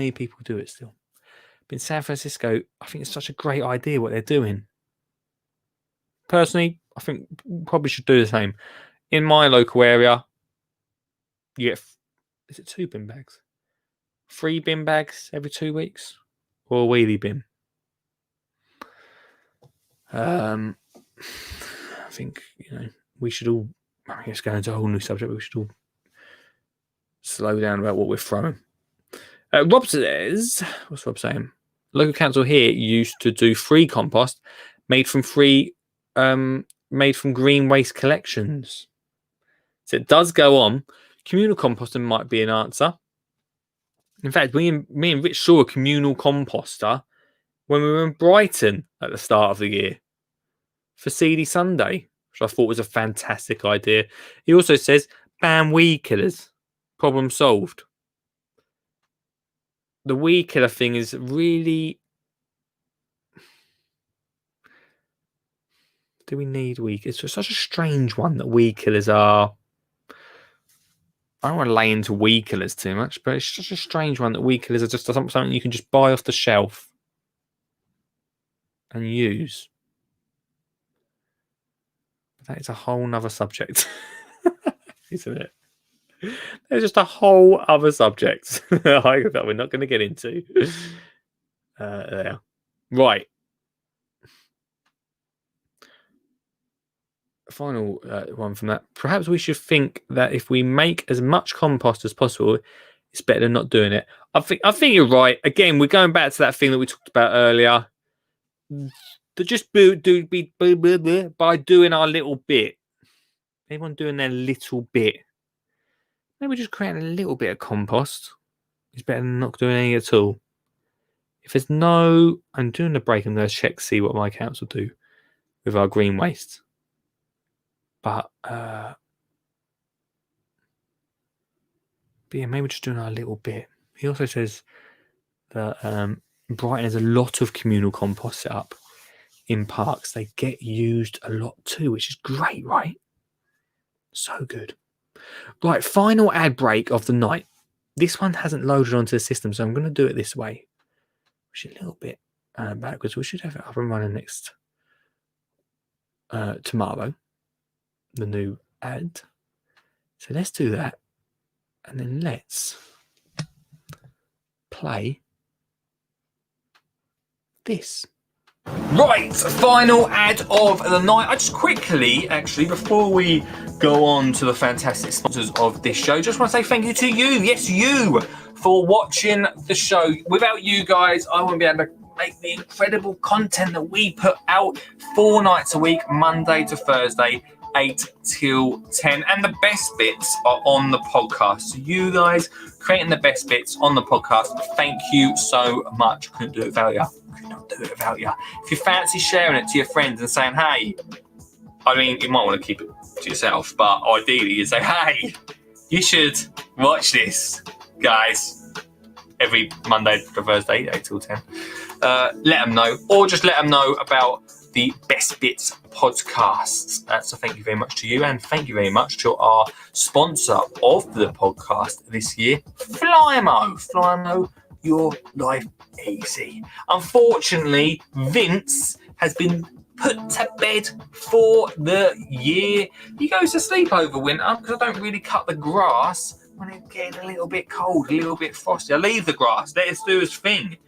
in San Francisco, I think it's such a great idea what they're doing. Personally, I think probably should do the same. In my local area, you get, is it 2 bin bags? 3 bin bags every 2 weeks, or a wheelie bin. I think we should all. I guess going into a whole new subject, we should all slow down about what we're throwing. Rob says, what's Rob saying? Local council here used to do free compost made from green waste collections. So it does go on. Communal composting might be an answer. In fact, me and Rich saw a communal composter when we were in Brighton at the start of the year for Seedy Sunday, which I thought was a fantastic idea. He also says, ban weed killers. Problem solved. The weed killer thing is really Do we need weed? It's just such a strange one that weed killers are. I don't want to lay into weed killers too much, but it's just a strange one that weed killers are just something you can just buy off the shelf and use. That is a whole nother subject, isn't it? There's just a whole other subject that we're not going to get into. There. Right. Final one from that. Perhaps we should think that if we make as much compost as possible, it's better than not doing it. I think you're right. Again, we're going back to that thing that we talked about earlier. To just by doing our little bit. Everyone doing their little bit. Maybe just creating a little bit of compost. It's better than not doing any at all. If there's no, I'm doing the break. I'm going to check, see what my council do with our green waste. But yeah, maybe just doing our little bit. He also says that Brighton has a lot of communal compost set up in parks. They get used a lot too, which is great, right? So good. Right, final ad break of the night. This one hasn't loaded onto the system, so I'm going to do it this way. Which is a little bit backwards. We should have it up and running next tomorrow. The new ad. So let's do that. And then let's play this. Right, final ad of the night. I just quickly, actually, before we go on to the fantastic sponsors of this show, just want to say thank you to you, yes, you, for watching the show. Without you guys, I wouldn't be able to make the incredible content that we put out 4 nights a week, Monday to Thursday, 8 till 10. And the best bits are on the podcast. So you guys creating the best bits on the podcast, thank you so much. Couldn't do it without you. Do it without you. If you fancy sharing it to your friends and saying, hey, I mean, you might want to keep it to yourself, but ideally you say, hey, you should watch this, guys, every Monday to Thursday, 8 till 10. Let them know, or just let them know about the Best Bits podcasts. So thank you very much to you, and thank you very much to our sponsor of the podcast this year, Flymo. Flymo, your life easy. Unfortunately, Vince has been put to bed for the year. He goes to sleep over winter because I don't really cut the grass when it's getting a little bit cold, a little bit frosty. I leave the grass, let it do its thing.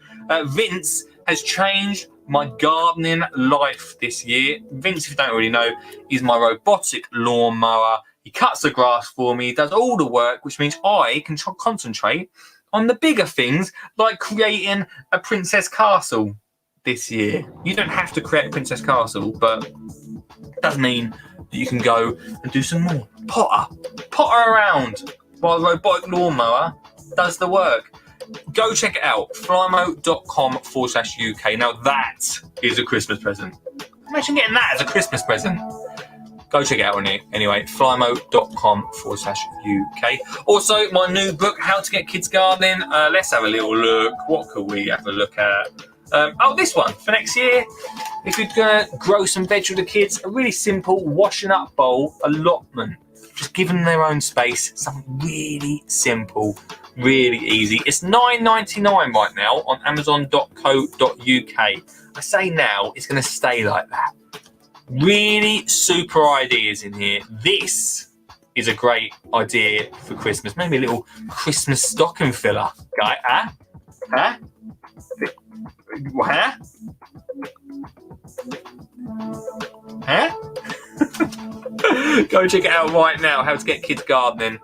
Vince has changed my gardening life this year. Vince, if you don't already know, is my robotic lawnmower. He cuts the grass for me, does all the work, which means I can concentrate on the bigger things, like creating a princess castle this year. You don't have to create a princess castle, but it does mean that you can go and do some more. Potter around while the robotic lawnmower does the work. Go check it out, flymo.com/UK. Now that is a Christmas present. Imagine getting that as a Christmas present. Go check it out on it. Anyway, flymo.com/UK. Also, my new book, How to Get Kids Gardening. Let's have a little look. What could we have a look at? This one for next year. If you're going to grow some veg with the kids, a really simple washing up bowl allotment. Just give them their own space. Something really simple, really easy. It's $9.99 right now on amazon.co.uk. I say now, it's going to stay like that. Really super ideas in here. This is a great idea for Christmas. Maybe a little Christmas stocking filler, guy. Huh? Go check it out right now. How to Get Kids Gardening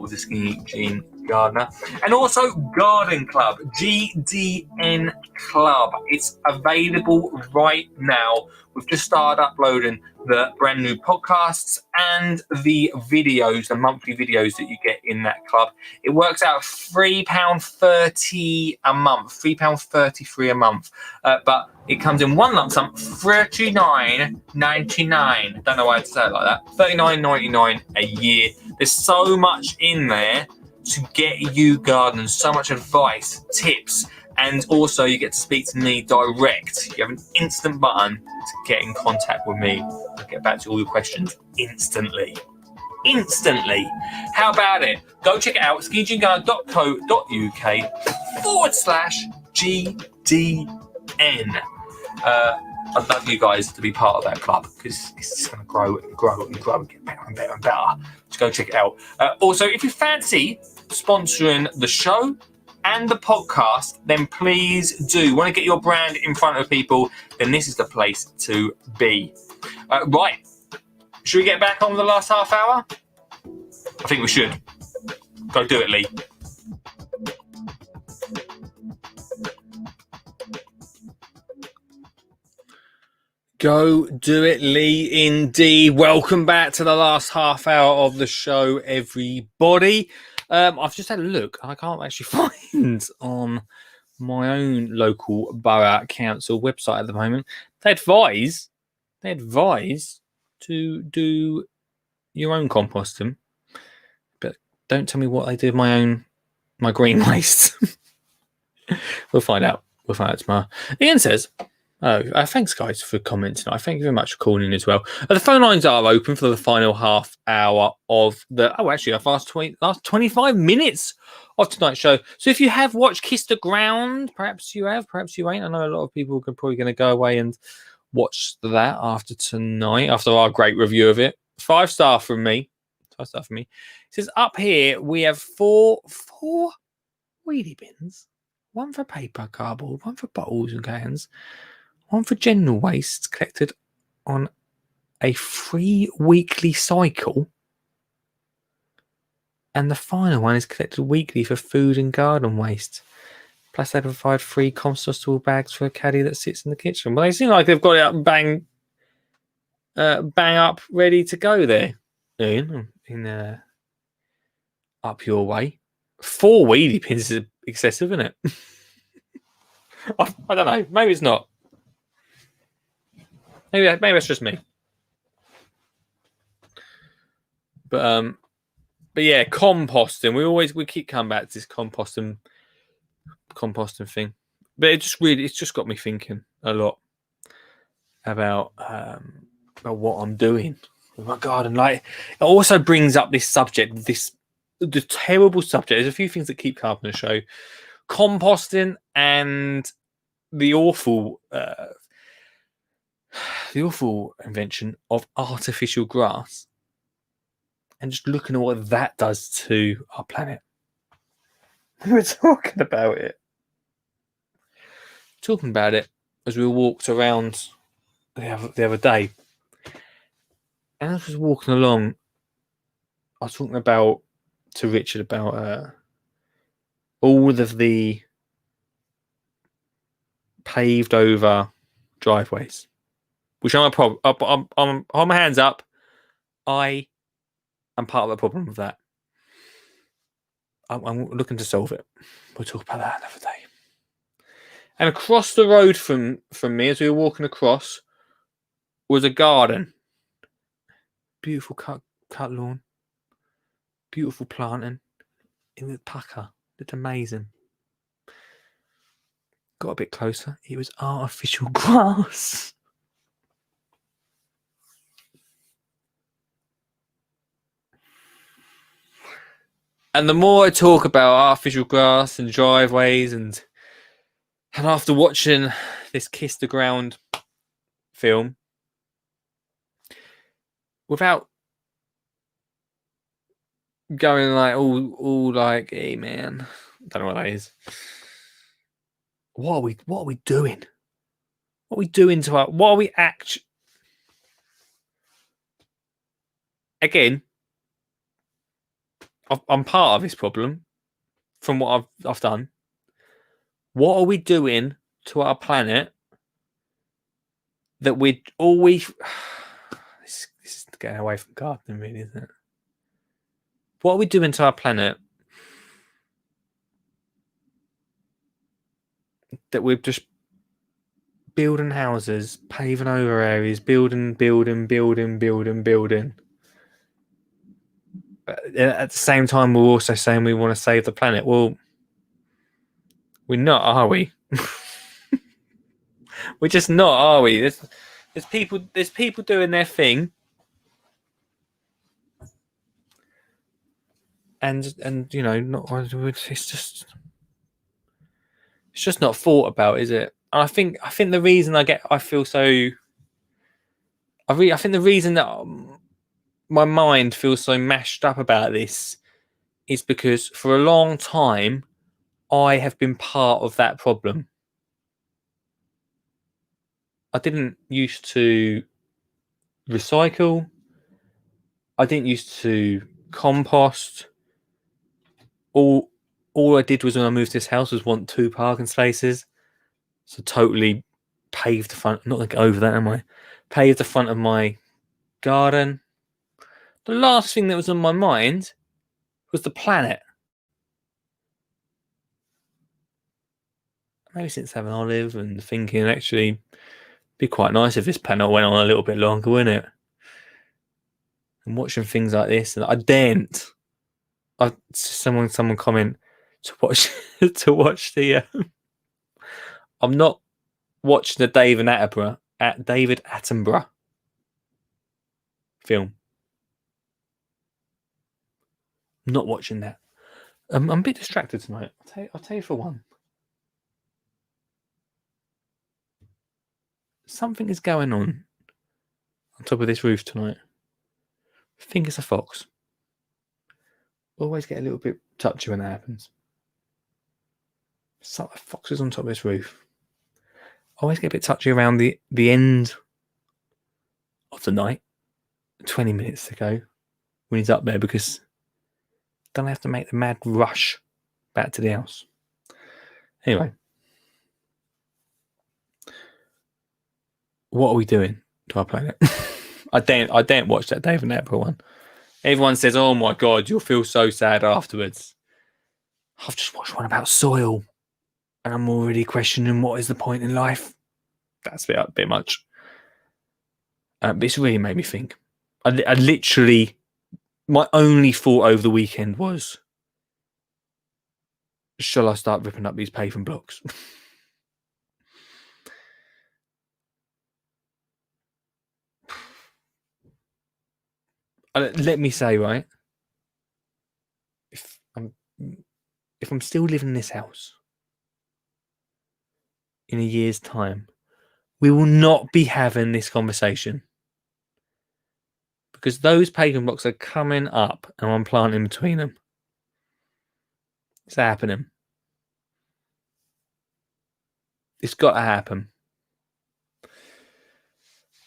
with the Skinny Jean Gardener. And also Garden Club, GDN Club. It's available right now. We've just started uploading the brand new podcasts and the videos, the monthly videos that you get in that club. It works out £3.30 a month, £3.33 a month. But it comes in one lump sum, $39.99. Don't know why I had to say it like that. $39.99 a year. There's so much in there to get you gardening, so much advice, tips, And also, you get to speak to me direct. You have an instant button to get in contact with me. I'll get back to all your questions instantly. Instantly. How about it? Go check it out, skijingo.co.uk/GDN. I'd love you guys to be part of that club because it's just going to grow and grow and grow and get better and better and better. Just go check it out. Also, if you fancy sponsoring the show and the podcast, then please do. Want to get your brand in front of people, then this is the place to be. Right. Should we get back on with the last half hour? I think we should. Go do it, Lee. Go do it, Lee, indeed. Welcome back to the last half hour of the show, everybody. I've just had a look. I can't actually find on my own local borough council website at the moment. They advise to do your own composting, but don't tell me what they do with my green waste. We'll find out. We'll find out tomorrow. Ian says, thanks, guys, for commenting. I thank you very much for calling in as well. The phone lines are open for the final half hour of the... Oh, actually, our last 25 minutes of tonight's show. So if you have watched Kiss the Ground, perhaps you have, perhaps you ain't. I know a lot of people are probably going to go away and watch that after tonight, after our great review of it. 5-star from me. 5-star from me. It says, up here, we have four wheelie bins. One for paper, cardboard, one for bottles and cans, one for general waste collected on a 3 weekly cycle. And the final one is collected weekly for food and garden waste. Plus, they provide free compostable bags for a caddy that sits in the kitchen. Well, they seem like they've got it up and bang up, ready to go there. In up your way. 4 wheelie pins is excessive, isn't it? I don't know. Maybe it's not. Maybe it's just me. But yeah, composting. We keep coming back to this composting thing. But it's just got me thinking a lot about what I'm doing with my garden. Like, it also brings up this subject, the terrible subject. There's a few things that keep coming up on the show. Composting and the awful invention of artificial grass, and just looking at what that does to our planet. We were talking about it as we walked around the other day, and as I was walking along, I was talking to Richard about all of the paved over driveways, which I'm a problem. I'm on my hands up. I am part of the problem with that. I'm looking to solve it. We'll talk about that another day. And across the road from me, as we were walking across, was a garden. Beautiful cut lawn. Beautiful planting. In the pucker. Looked amazing. Got a bit closer. It was artificial grass. And the more I talk about artificial grass and driveways, and after watching this Kiss the Ground film, without going like all like, hey man, I don't know what that is. What are we doing? What are we doing to our? What are we actually? Again, I'm part of this problem from what I've done. What are we doing to our planet that we're always... This is getting away from gardening, really, isn't it? What are we doing to our planet that we're just building houses, paving over areas, building. But at the same time, we're also saying we want to save the planet. Well, We're not, are we? We're just not, are we? There's people doing their thing, and you know, not it's just not thought about, is it? And I think the reason I feel so, I think the reason that my mind feels so mashed up about this is because for a long time I have been part of that problem. I didn't used to recycle. I didn't used to compost. All I did was when I moved to this house was want 2 parking spaces. So totally paved the front. I'm not going to go over that, am I? Paved the front of my garden. The last thing that was on my mind was the planet. Maybe since having Olive and thinking actually it'd be quite nice if this panel went on a little bit longer, wouldn't it? And watching things like this, and I daren't. Someone comment to watch to watch the. I'm not watching the David Attenborough film. I'm not watching that. I'm a bit distracted tonight. I'll tell you for one. Something is going on top of this roof tonight. I think it's a fox. Always get a little bit touchy when that happens. So the fox is on top of this roof. Always get a bit touchy around the end of the night. 20 minutes to go when he's up there, because don't have to make the mad rush back to the house. Anyway, what are we doing to our planet? I daren't watch that David Attenborough one. Everyone says, "Oh my God, you'll feel so sad afterwards." I've just watched one about soil, and I'm already questioning what is the point in life. That's a bit much. But it's really made me think. I literally, my only thought over the weekend was, shall I start ripping up these paving blocks? Let me say, right, if I'm still living in this house in a year's time, we will not be having this conversation, because those paving blocks are coming up and I'm planting between them. It's happening. It's got to happen.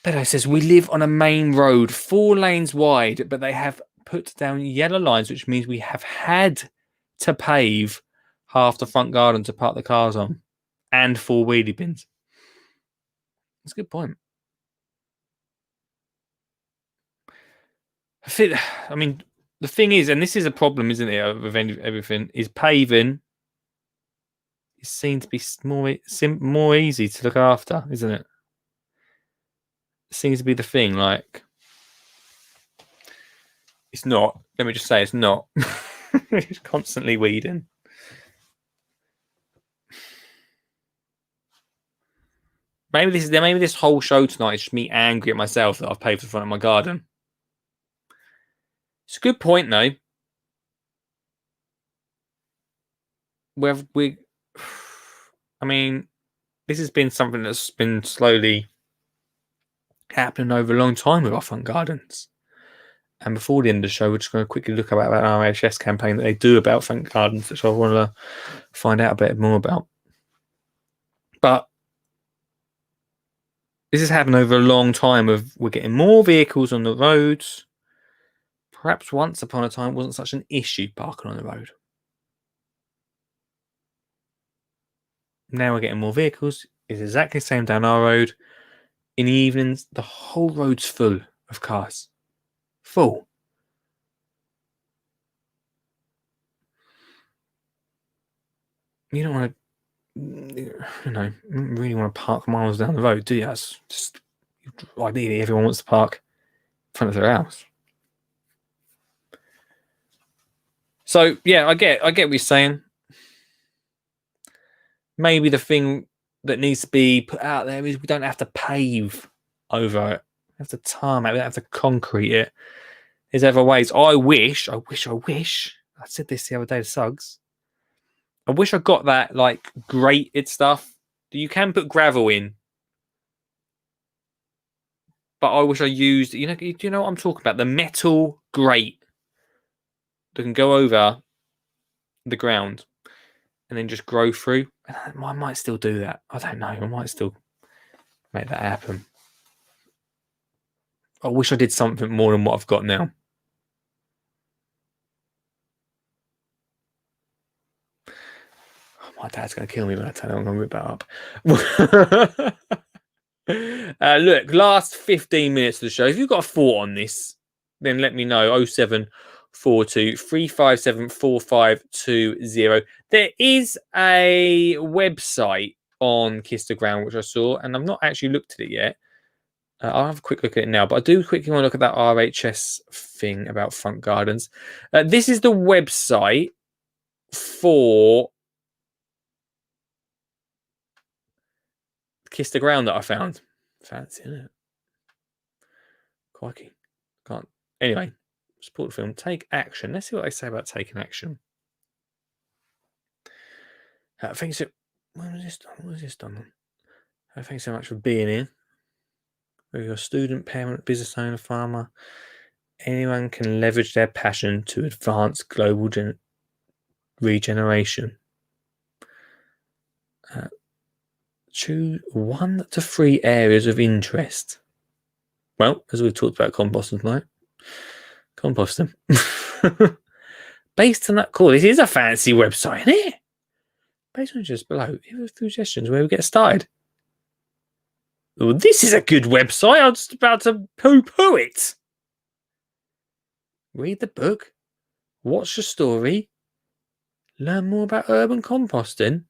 Beto says, we live on a main road, 4 lanes wide, but they have put down yellow lines, which means we have had to pave half the front garden to park the cars on, and 4 wheelie bins. That's a good point. I mean, the thing is, and this is a problem, isn't it, with everything, is paving is seen to be more easy to look after, isn't it? Seems to be the thing. Like, it's not. Let me just say, it's not. It's constantly weeding. Maybe this whole show tonight is just me angry at myself that I've paved the front of my garden. It's a good point, though. I mean, this has been something that's been slowly happening over a long time with our front gardens. And before the end of the show, we're just going to quickly look about that RHS campaign that they do about front gardens, which I want to find out a bit more about. But this has happened over a long time. We're getting more vehicles on the roads. Perhaps once upon a time it wasn't such an issue parking on the road. Now we're getting more vehicles. It's exactly the same down our road. In the evenings, the whole road's full of cars. Full. You don't want to, really want to park miles down the road, do you? It's just, ideally, everyone wants to park in front of their house. So, yeah, I get what you're saying. Maybe the thing that needs to be put out there is we don't have to pave over it. We have to tarmac. We don't have to concrete it. There's other ways. I wish. I said this the other day to Suggs. I wish I got that like grated stuff. You can put gravel in, but I wish I used. Do you know what I'm talking about? The metal grate that can go over the ground and then just grow through. I might still do that. I don't know. I might still make that happen. I wish I did something more than what I've got now. My dad's going to kill me when I tell him I'm going to rip that up. Look, last 15 minutes of the show. If you've got a thought on this, then let me know. 0742 357 4520. There is a website on Kiss the Ground, which I saw, and I've not actually looked at it yet. I'll have a quick look at it now, but I do quickly want to look at that RHS thing about front gardens. This is the website for Kiss the Ground that I found. Fancy, isn't it? Crikey. Can't. Anyway, support the film. Take action. Let's see what they say about taking action. Thanks. When was this done? What was this done? Thanks so much for being here. Whether you're a student, parent, business owner, farmer, anyone can leverage their passion to advance global regeneration. Choose 1 to 3 areas of interest. Well, as we've talked about composting tonight, compost them. Based on that call, this is a fancy website, isn't it? Based on just below, here are a few suggestions where we get started. Oh, this is a good website. I was just about to poo-poo it. Read the book. Watch the story. Learn more about urban composting.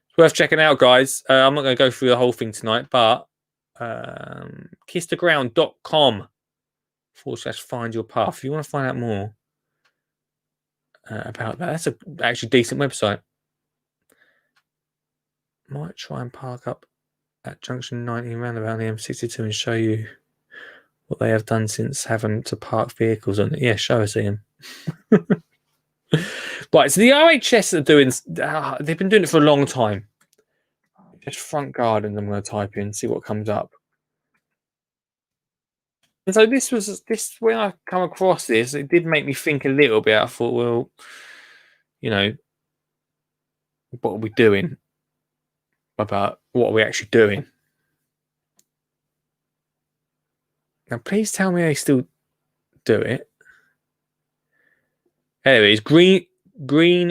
It's worth checking out, guys. I'm not going to go through the whole thing tonight, but kisstheground.com/find your path. If you want to find out more about that, that's a actually decent website. Might try and park up at junction 19 roundabout the M62 and show you what they have done since having to park vehicles on it. Yeah, show us, Ian. Right, so the RHS are doing, they've been doing it for a long time. Just front garden, I'm going to type in, see what comes up. And so when I come across this, it did make me think a little bit. I thought, well, what are we doing about what are we actually doing? Now, please tell me they still do it. Anyways, green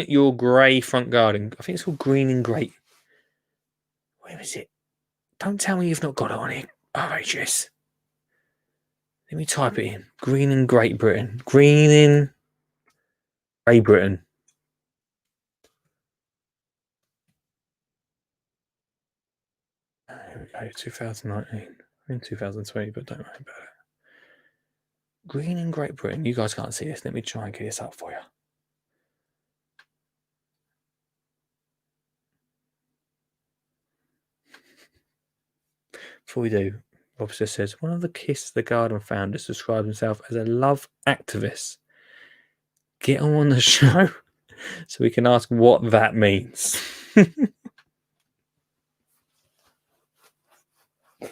your grey front garden. I think it's called Green and Grey. Where is it? Don't tell me you've not got it on here. RHS. Let me type it in. Green in Great Britain. Green in Great Britain. Here we go. 2019. I'm in 2020, but don't worry about it. Green in Great Britain. You guys can't see this. Let me try and get this up for you. Before we do, Robster says, one of the Kiss the Garden founders describes himself as a love activist. Get on the show so we can ask what that means. A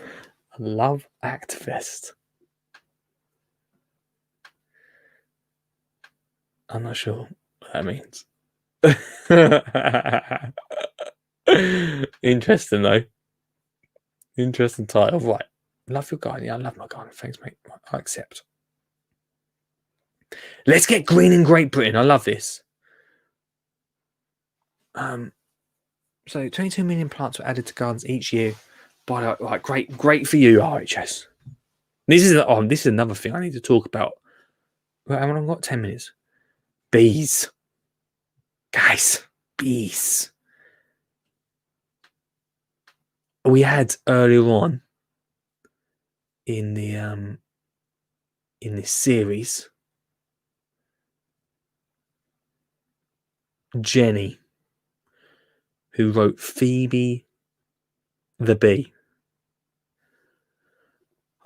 love activist. I'm not sure what that means. Interesting, though. Interesting title. Right. Love your garden. Yeah, I love my garden. Thanks, mate. I accept. Let's get green in Great Britain. I love this. So 22 million plants were added to gardens each year. By like great for you, RHS. This is another thing I need to talk about. Right, I've got 10 minutes. Bees. Guys, bees. We had earlier on in the in this series Jenny, who wrote Phoebe the Bee.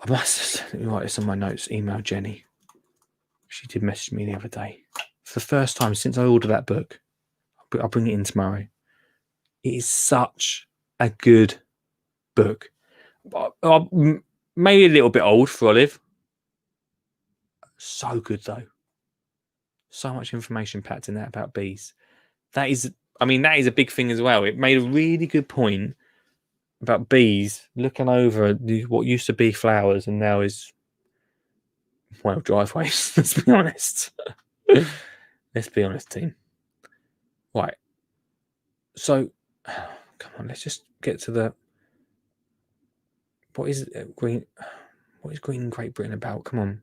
I must write this on my notes. Email Jenny. She did message me the other day. For the first time since I ordered that book, I'll bring it in tomorrow. It is such a good book. Maybe a little bit old for Olive. So good though. So much information packed in that about bees. That is a big thing as well. It made a really good point about bees looking over what used to be flowers and now is, well, driveways. Let's be honest. Let's be honest, team. Right. So, come on, let's just get to the. What is green? What is green in Great Britain about? Come on.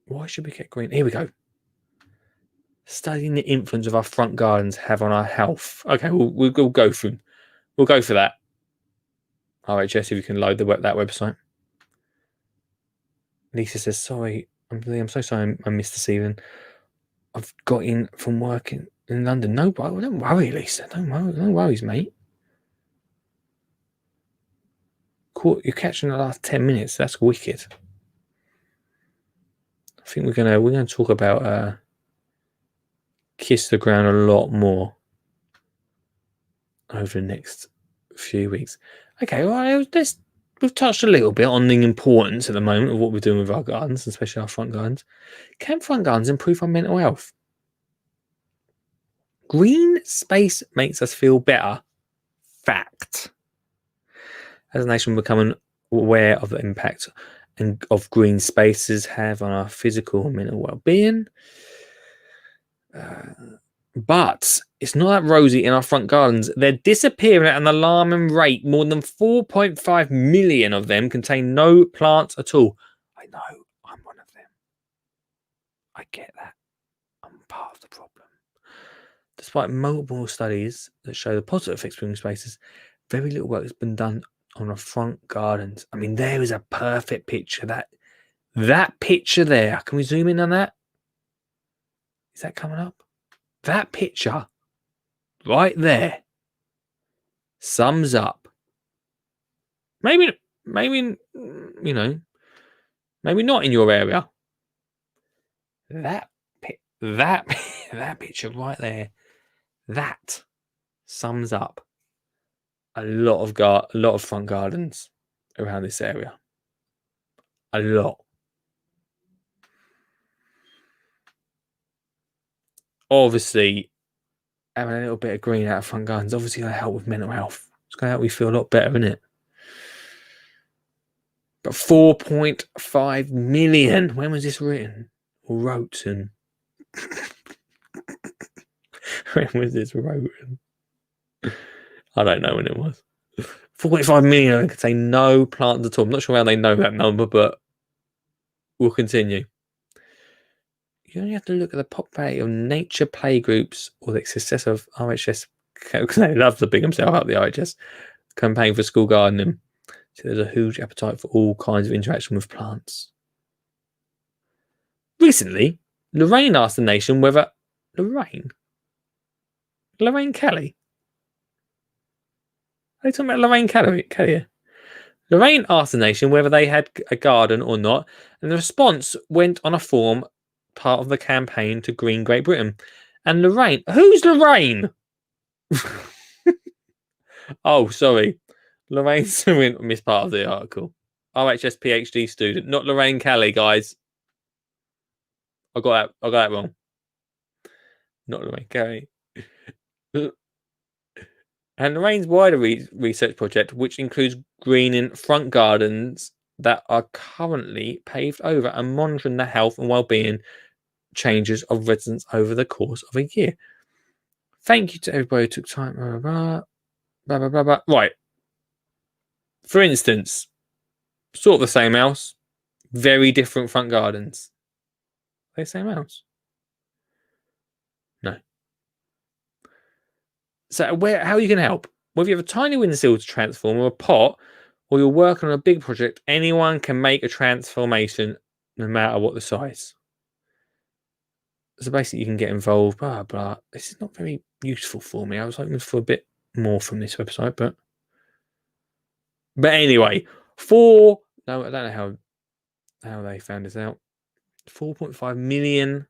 Why should we get green? Here we go. Studying the influence of our front gardens have on our health. Okay, we'll go for that. All right, Jess, if you can load that website. Lisa says, "Sorry, I'm so sorry I missed this evening. I've got in from work in London. No, don't worry, Lisa. Don't worry, no worries, mate. You're catching the last 10 minutes. That's wicked. I think we're gonna talk about Kiss the Ground a lot more over the next few weeks. Okay, well, we've touched a little bit on the importance at the moment of what we're doing with our gardens, especially our front gardens. Can front gardens improve our mental health? Green space makes us feel better. Fact. As a nation, we're becoming aware of the impact of green spaces have on our physical and mental well-being. But it's not that rosy in our front gardens. They're disappearing at an alarming rate. More than 4.5 million of them contain no plants at all. I know, I'm one of them. I get that. I'm part of the problem. Despite multiple studies that show the positive effects of green spaces, very little work has been done on our front gardens. I mean, there is a perfect picture. That picture there. Can we zoom in on that? Is that coming up? That picture right there sums up. Maybe maybe not in your area. That picture right there, that sums up a lot of front gardens around this area. A lot. Obviously, having a little bit of green out of front gardens obviously going to help with mental health. It's going to help you feel a lot better, isn't it? But 4.5 million. When was this written? Or wrote? And when was this written? I don't know when it was. 4.5 million could say no plants at all. I'm not sure how they know that number, but we'll continue. You only have to look at the popularity of nature playgroups or the success of RHS, because they love to big themselves up the RHS campaign for school gardening. So there's a huge appetite for all kinds of interaction with plants. Recently, Lorraine asked the nation whether Lorraine Kelly. Are they talking about Lorraine Kelly? Lorraine asked the nation whether they had a garden or not, and the response went on a form part of the campaign to Green Great Britain. And Lorraine, who's Lorraine? Oh, sorry. Lorraine missed part of the article. RHS PhD student, not Lorraine Kelly, guys. I got that wrong. Not Lorraine Kelly. And Lorraine's wider research project, which includes greening front gardens that are currently paved over and monitoring the health and well-being changes of residents over the course of a year. Thank you to everybody who took time. Blah, blah, blah, blah. Right. For instance, sort of the same house, very different front gardens. Are they the same house? No. So how are you going to help? Whether you have a tiny windowsill to transform or a pot, or you're working on a big project, anyone can make a transformation no matter what the size. So basically, you can get involved. Blah blah. This is not very useful for me. I was hoping for a bit more from this website, but anyway, no, I don't know how they found this out. 4.5 million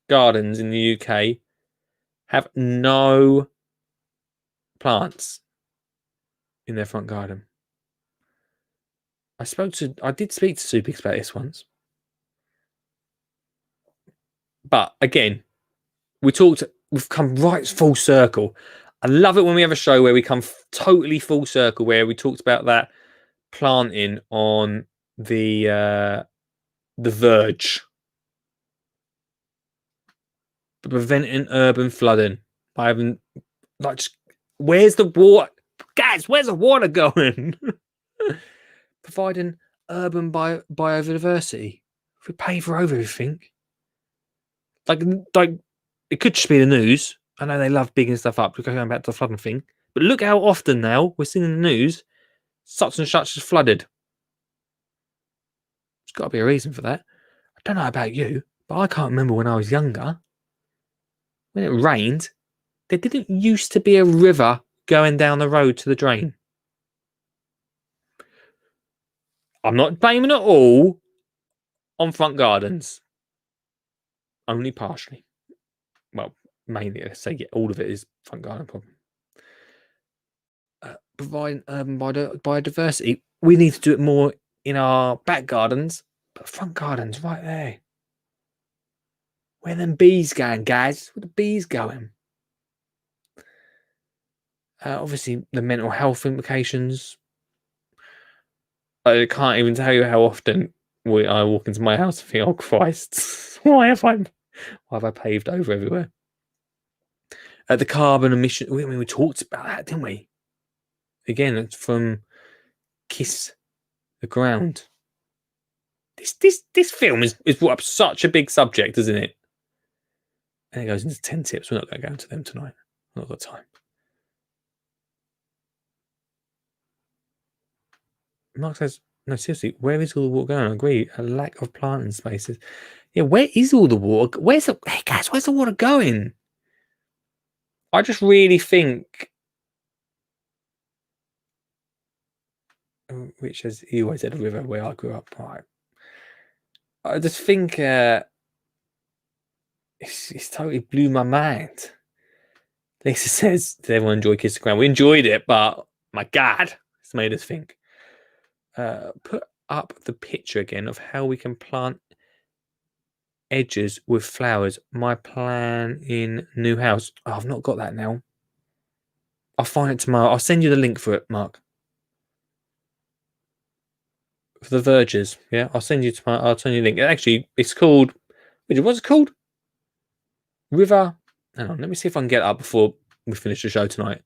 gardens in the UK have no plants in their front garden. I did speak to Supix about this once. But again, we've come right full circle. I love it when we have a show where we come totally full circle, where we talked about that planting on the verge, preventing urban flooding by having where's the water, guys? Where's the water going? Providing urban biodiversity. If we pay for everything, like it could just be the news. I know they love bigging stuff up. We're going back to the flooding thing, but look how often now we're seeing in the news such and such is flooded. There's got to be a reason for that. I don't know about you, but I can't remember when I was younger. When it rained, there didn't used to be a river going down the road to the drain. I'm not blaming it all on front gardens. Only partially. Well, mainly, let's say all of it is front garden problem. Providing urban biodiversity. We need to do it more in our back gardens, but front gardens right there. Where them bees going, guys? Where the bees going? Obviously, the mental health implications. I can't even tell you how often I walk into my house and think, oh Christ, why have I paved over everywhere? The carbon emission. We talked about that, didn't we? Again, it's from Kiss the Ground. This film is brought up such a big subject, isn't it? And it goes into 10 tips. We're not going to go into them tonight. I've not got time. Mark says, no, seriously, where is all the water going? I agree. A lack of planting spaces. Yeah, where is all the water? Hey guys, where's the water going? I just really think, which is, he always said a river where I grew up. Right. I just think it's totally blew my mind. Lisa says, did everyone enjoy Kiss the Ground? We enjoyed it, but my God, it's made us think. Put up the picture again of how we can plant edges with flowers. My plan in new house. Oh, I've not got that now. I'll find it tomorrow. I'll send you the link for it, Mark. For the verges, yeah. I'll send you tomorrow. I'll send you a link. Actually, it's called. What's it called? River. Hang on. Let me see if I can get it up before we finish the show tonight.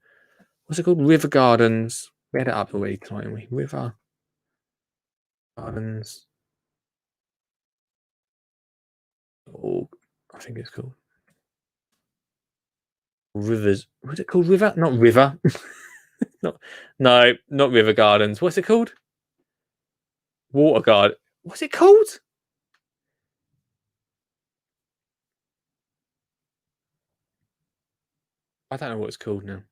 What's it called? River Gardens. We had it up already tonight, didn't we? River Gardens. Oh, I think it's called Rivers. What's it called? River? Not River. Not River Gardens. What's it called? Water Garden. What's it called? I don't know what it's called now.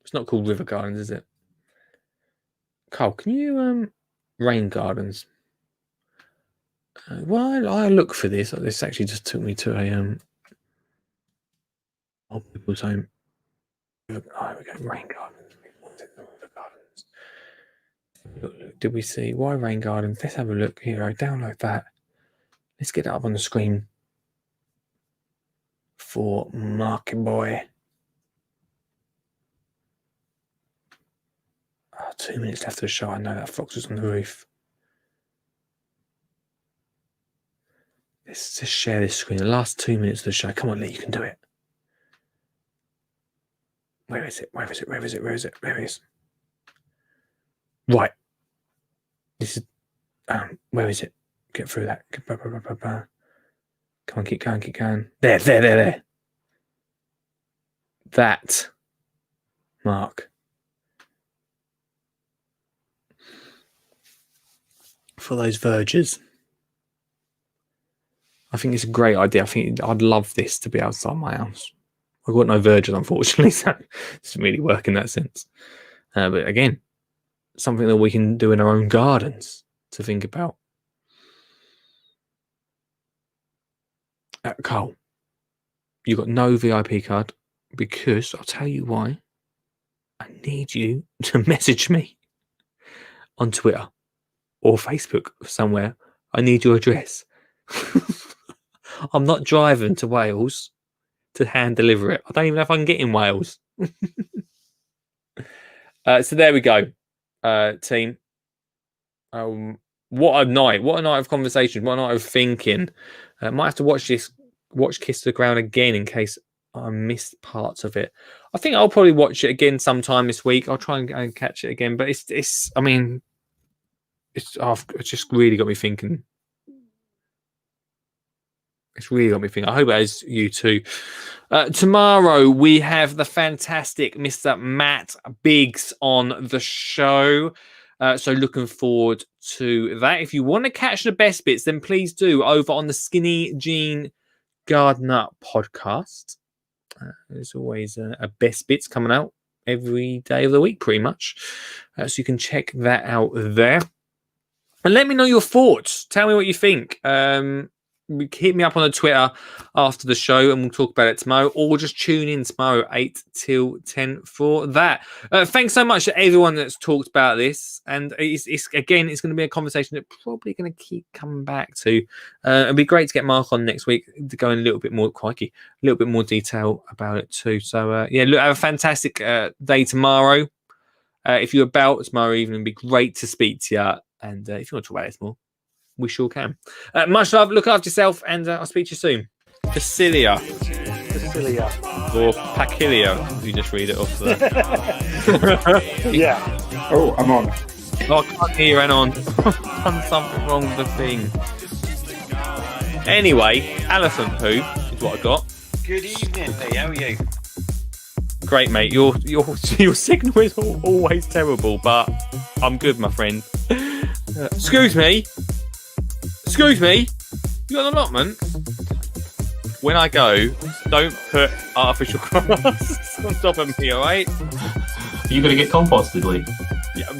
It's not called River Gardens, is it? Carl, can you Rain Gardens? While I look for this actually just took me to a old people's home. Oh, we go Rain Gardens. River Gardens. Look, did we see why Rain Gardens? Let's have a look here. I download that. Let's get it up on the screen for Marky Boy. 2 minutes left of the show. I know that fox was on the roof. Let's just share this screen. The last 2 minutes of the show. Come on, Lee, you can do it. Where is it? Where is it? Where is it? Where is it? Where is it? Right. This is where is it? Get through that. Come on, keep going, keep going. There. That Mark. For those verges. I think it's a great idea. I think I'd love this to be outside my house. I've got no verges, unfortunately, so it doesn't really work in that sense. But again, something that we can do in our own gardens to think about. Carl, you got no VIP card because I'll tell you why. I need you to message me on Twitter or Facebook somewhere. I need your address. I'm not driving to Wales to hand deliver it. I don't even know if I can get in Wales. So there we go, team. What a night! What a night of conversation! What a night of thinking. Might have to watch Kiss the Ground again in case I missed parts of it. I think I'll probably watch it again sometime this week. I'll try and catch it again. But it's just really got me thinking. It's really got me thinking. I hope it has you too. Tomorrow we have the fantastic Mr. Matt Biggs on the show. So looking forward to that. If you want to catch the best bits, then please do over on the Skinny Jean Gardener podcast. There's always a best bits coming out every day of the week, pretty much. So you can check that out there. And let me know your thoughts. Tell me what you think. Hit me up on the Twitter after the show and we'll talk about it tomorrow, or just tune in tomorrow 8 till 10 for that. Thanks so much to everyone that's talked about this, and it's going to be a conversation that probably going to keep coming back to. It'd be great to get Mark on next week to go in a little bit more detail about it too. So yeah, look, have a fantastic day tomorrow. If you're about tomorrow evening, it'd be great to speak to you, and if you want to talk about this more, we sure can. Much love. Look after yourself, and I'll speak to you soon. Facilia. Or Pacilia. You just read it off there. Yeah. Oh, I'm on. Oh, I can't hear you, Anon. I've done something wrong with the thing. Anyway, elephant poo is what I got. Good evening, Lee. How are you? Great, mate. Your signal is always terrible, but I'm good, my friend. Excuse me. You got an allotment? When I go, don't put artificial grass on top of me, alright? Are you going to get composted, Lee? Yeah,